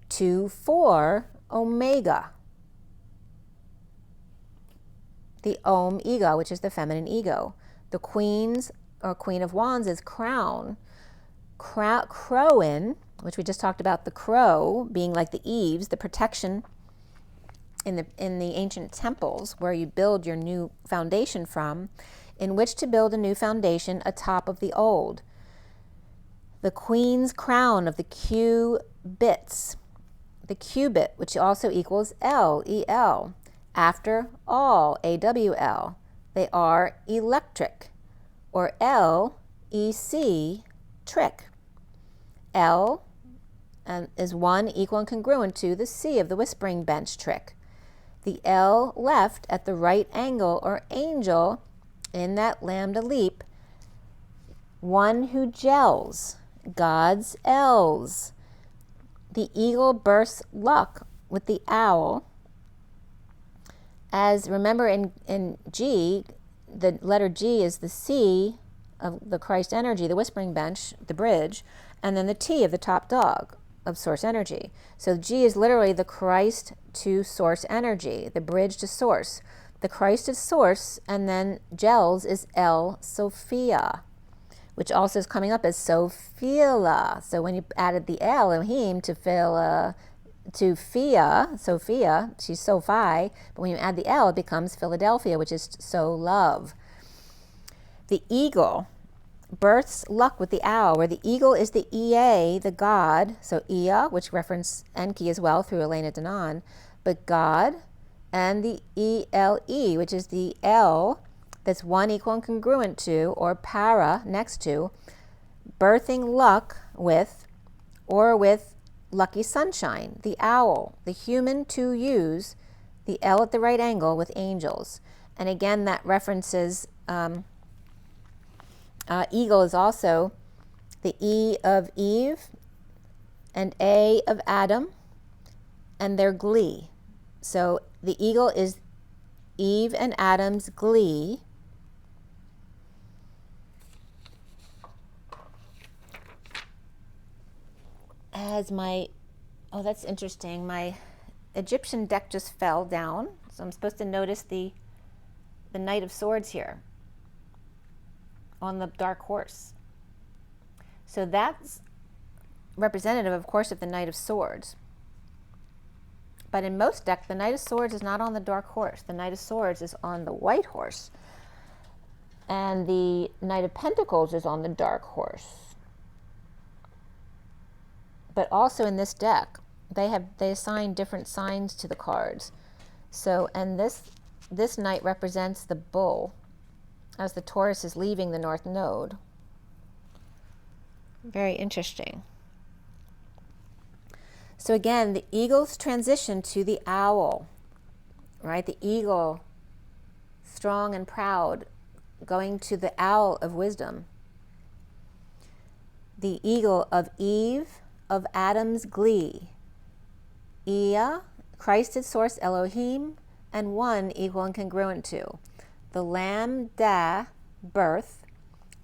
2, 4, omega. The Om ego, which is the feminine ego. The Queen's or Queen of Wands is crown. Crowin, which we just talked about, the crow being like the eaves, the protection in the ancient temples where you build your new foundation from, in which to build a new foundation atop of the old. The Queen's crown of the qubits, the qubit, which also equals L, E-L. After all, A-W-L. They are electric, or L-E-C, trick. L is 1 equal and congruent to the C of the whispering bench trick. The L left at the right angle or angel in that lambda leap, one who gels, God's L's. The eagle bursts luck with the owl. As remember in G, the letter G is the C of the Christ energy, the whispering bench, the bridge, and then the T of the top dog of source energy. So G is literally the Christ to source energy, the bridge to source. The Christ is source, and then gels is L, Sophia, which also is coming up as Sophia. So when you added the L, Elohim, to Sophia, she's Sophie, but when you add the L, it becomes Philadelphia, which is so love. The eagle births luck with the owl, where the eagle is the EA, the God, so Ea, which reference Enki as well through Elena Denon, but God, and the ELE, which is the L that's 1 equal and congruent to, or para, next to, birthing luck with, or with lucky sunshine, the owl, the human to use, the L at the right angle with angels. And again, that references, eagle is also the E of Eve and A of Adam, and their glee. So the eagle is Eve and Adam's glee. As that's interesting. My Egyptian deck just fell down, so I'm supposed to notice the Knight of Swords here on the dark horse. So that's representative, of course, of the Knight of Swords. But in most decks, the Knight of Swords is not on the dark horse. The Knight of Swords is on the white horse. And the Knight of Pentacles is on the dark horse. But also in this deck, they assign different signs to the cards. So, and this knight represents the bull, as the Taurus is leaving the North Node. Very interesting. So again, the eagle's transition to the owl, right? The eagle, strong and proud, going to the owl of wisdom. The eagle of Eve, of Adam's glee. Ea, Christ is source Elohim, and 1 equal and congruent to. The lambda, birth,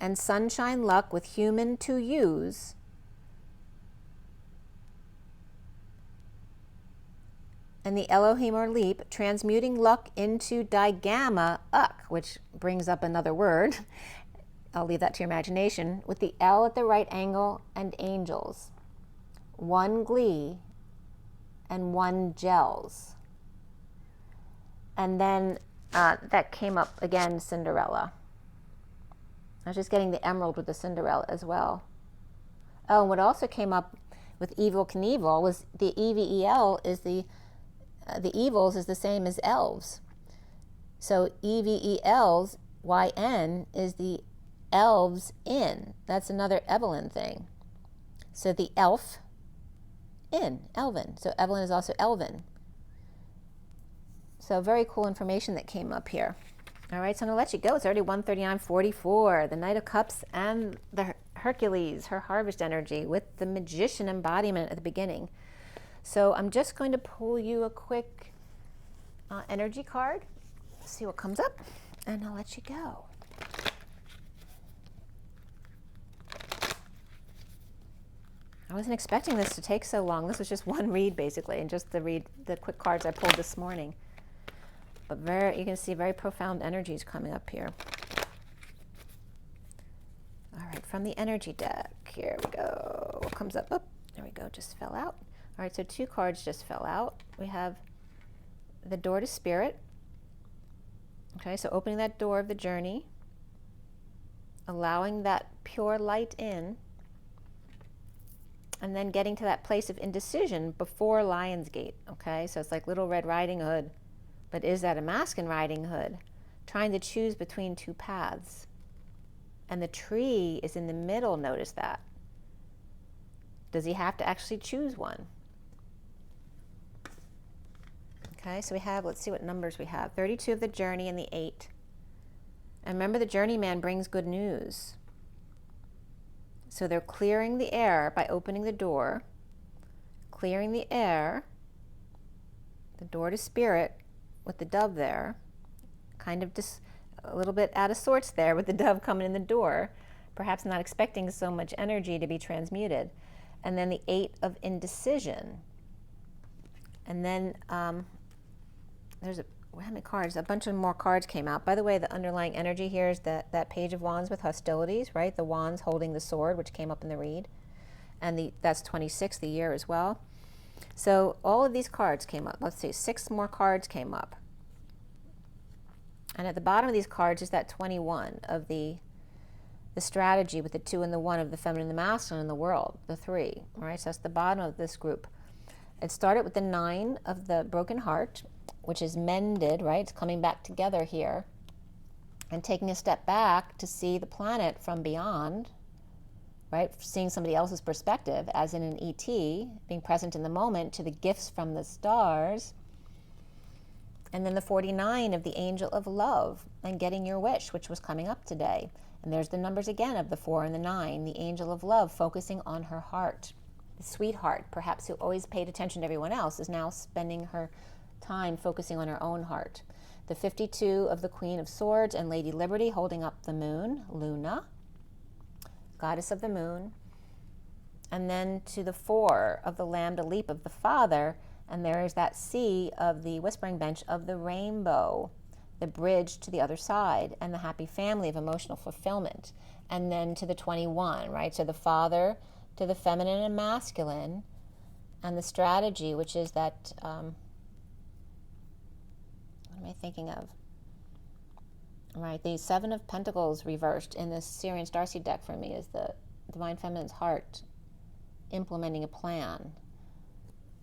and sunshine luck with human to use. And the Elohim or leap, transmuting luck into digamma, uck, which brings up another word. I'll leave that to your imagination. With the L at the right angle and angels. 1 glee and 1 gels. And then that came up again, Cinderella. I was just getting the emerald with the Cinderella as well. Oh, and what also came up with Evel Knievel was the EVEL is the evils is the same as elves. So EVELs, YN, is the elves in. That's another Evelyn thing. So the elf in, Elvin. So Evelyn is also Elvin. So very cool information that came up here. All right, so I'm going to let you go. It's already 1:39:44. The Knight of Cups and the Hercules, her harvest energy, with the Magician embodiment at the beginning. So I'm just going to pull you a quick energy card. See what comes up, and I'll let you go. I wasn't expecting this to take so long. This was just one read, basically, and just the quick cards I pulled this morning. But you can see very profound energies coming up here. All right, from the energy deck, here we go. What comes up? Oh, there we go, just fell out. All right, so 2 cards just fell out. We have the door to spirit. Okay, so opening that door of the journey, allowing that pure light in, and then getting to that place of indecision before Lionsgate. Okay, so it's like Little Red Riding Hood, but is that a masculine Riding Hood? Trying to choose between 2 paths. And the tree is in the middle, notice that. Does he have to actually choose one? Okay, so we have, let's see what numbers we have. 32 of the journey and the 8. And remember, the journeyman brings good news. So they're clearing the air by opening the door, clearing the air, the door to spirit with the dove there, kind of just a little bit out of sorts there with the dove coming in the door, perhaps not expecting so much energy to be transmuted. And then the 8 of indecision. And then there's how many cards? A bunch of more cards came out. By the way, the underlying energy here is that Page of Wands with hostilities, right? The wands holding the sword, which came up in the read. And that's 26, the year as well. So all of these cards came up. Let's see, 6 more cards came up. And at the bottom of these cards is that 21 of the strategy with the 2 and the 1 of the feminine and the masculine in the world, the 3. All right, so that's the bottom of this group. It started with the 9 of the broken heart, which is mended, right? It's coming back together here. And taking a step back to see the planet from beyond, right? Seeing somebody else's perspective, as in an ET, being present in the moment to the gifts from the stars. And then the 49 of the angel of love and getting your wish, which was coming up today. And there's the numbers again of the 4 and the 9, the angel of love focusing on her heart. The sweetheart, perhaps who always paid attention to everyone else, is now spending her time focusing on her own heart. The 52 of the Queen of Swords and Lady Liberty holding up the moon, Luna, goddess of the moon. And then to the 4 of the Lambda Leap of the Father, and there is that C of the Whispering Bench of the rainbow, the bridge to the other side, and the happy family of emotional fulfillment. And then to the 21, right? So the Father to the feminine and masculine, and the strategy, which is that, what am I thinking of? Right, the 7 of Pentacles reversed in this SIRIAN Starseed deck for me is the Divine Feminine's heart implementing a plan.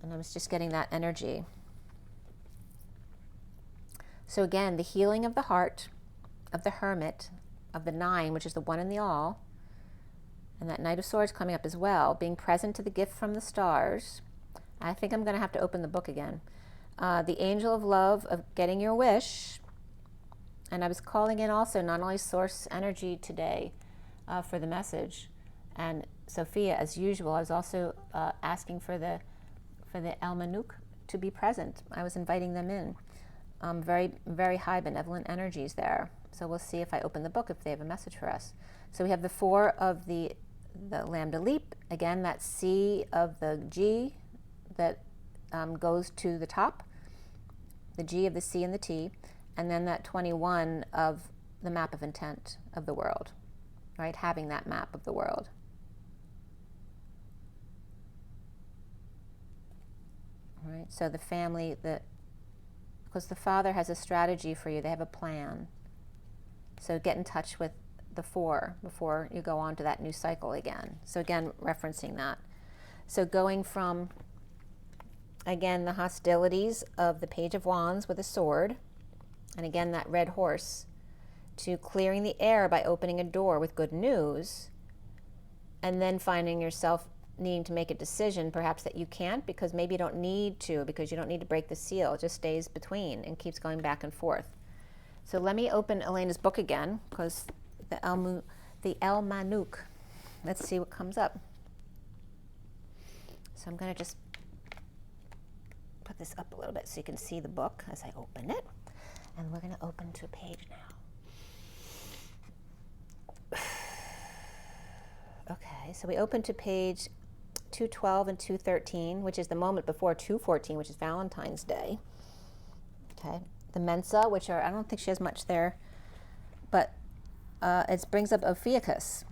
And I was just getting that energy. So again, the healing of the heart, of the Hermit, of the 9, which is the 1 and the all, and that Knight of Swords coming up as well, being present to the gift from the stars. I think I'm going to have to open the book again. The angel of love, of getting your wish. And I was calling in also not only source energy today for the message, and Sophia, as usual, I was also asking for the Almanuk to be present. I was inviting them in. Very, very high benevolent energies there. So we'll see if I open the book, if they have a message for us. So we have the 4 of the Lambda Leap. Again, that C of the G that goes to the top. The G of the C and the T. And then that 21 of the map of intent of the world, right? Having that map of the world. All right, so the family, because the Father has a strategy for you, they have a plan. So get in touch with the 4 before you go on to that new cycle again. So again, referencing that. So going from, again, the hostilities of the Page of Wands with a sword, and again, that red horse, to clearing the air by opening a door with good news, and then finding yourself needing to make a decision, perhaps that you can't, because maybe you don't need to, because you don't need to break the seal. It just stays between and keeps going back and forth. So let me open Elena's book again, because the Almanuk. Let's see what comes up. So I'm going to just put this up a little bit so you can see the book as I open it. And we're going to open to a page now. Okay, so we open to page 212 and 213, which is the moment before 214, which is Valentine's Day. Okay, the Mensa, which are, I don't think she has much there, but it brings up Ophiuchus.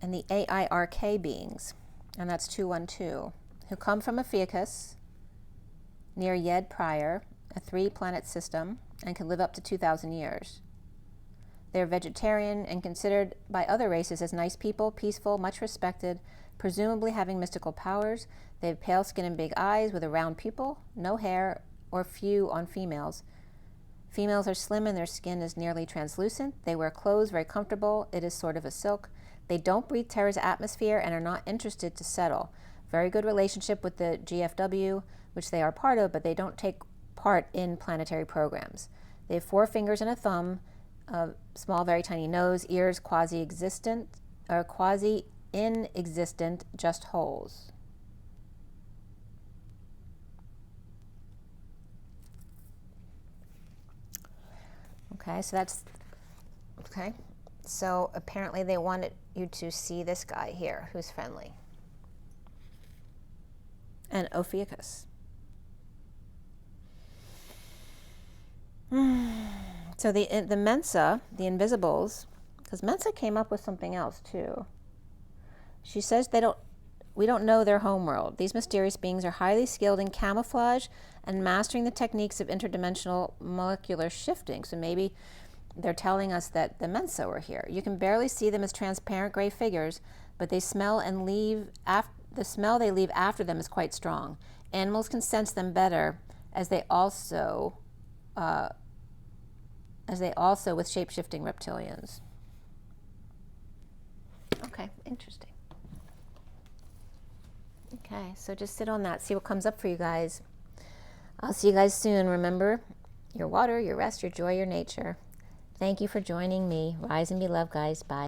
And the AIRK beings, and that's 212, who come from Ophiuchus near Yed Prior, a 3-planet system, and can live up to 2,000 years. They're vegetarian and considered by other races as nice people, peaceful, much respected, presumably having mystical powers. They have pale skin and big eyes with a round pupil, no hair or few on females. Females are slim and their skin is nearly translucent. They wear clothes very comfortable. It is sort of a silk. They don't breathe Terra's atmosphere and are not interested to settle. Very good relationship with the GFW, which they are part of, but they don't take part in planetary programs. They have 4 fingers and a thumb, a small, very tiny nose, ears quasi-inexistent, just holes. Okay, so that's, okay. So apparently they wanted you to see this guy here who's friendly. And Ophiuchus. So the Mensa, the Invisibles, because Mensa came up with something else too. She says we don't know their homeworld. These mysterious beings are highly skilled in camouflage and mastering the techniques of interdimensional molecular shifting. So maybe they're telling us that the Mensa were here. You can barely see them as transparent gray figures, but they smell and leave the smell they leave after them is quite strong. Animals can sense them better, as they also with shape-shifting reptilians. Okay, interesting. Okay, so just sit on that, see what comes up for you guys. I'll see you guys soon. Remember, your water, your rest, your joy, your nature. Thank you for joining me. Rise and be loved, guys. Bye.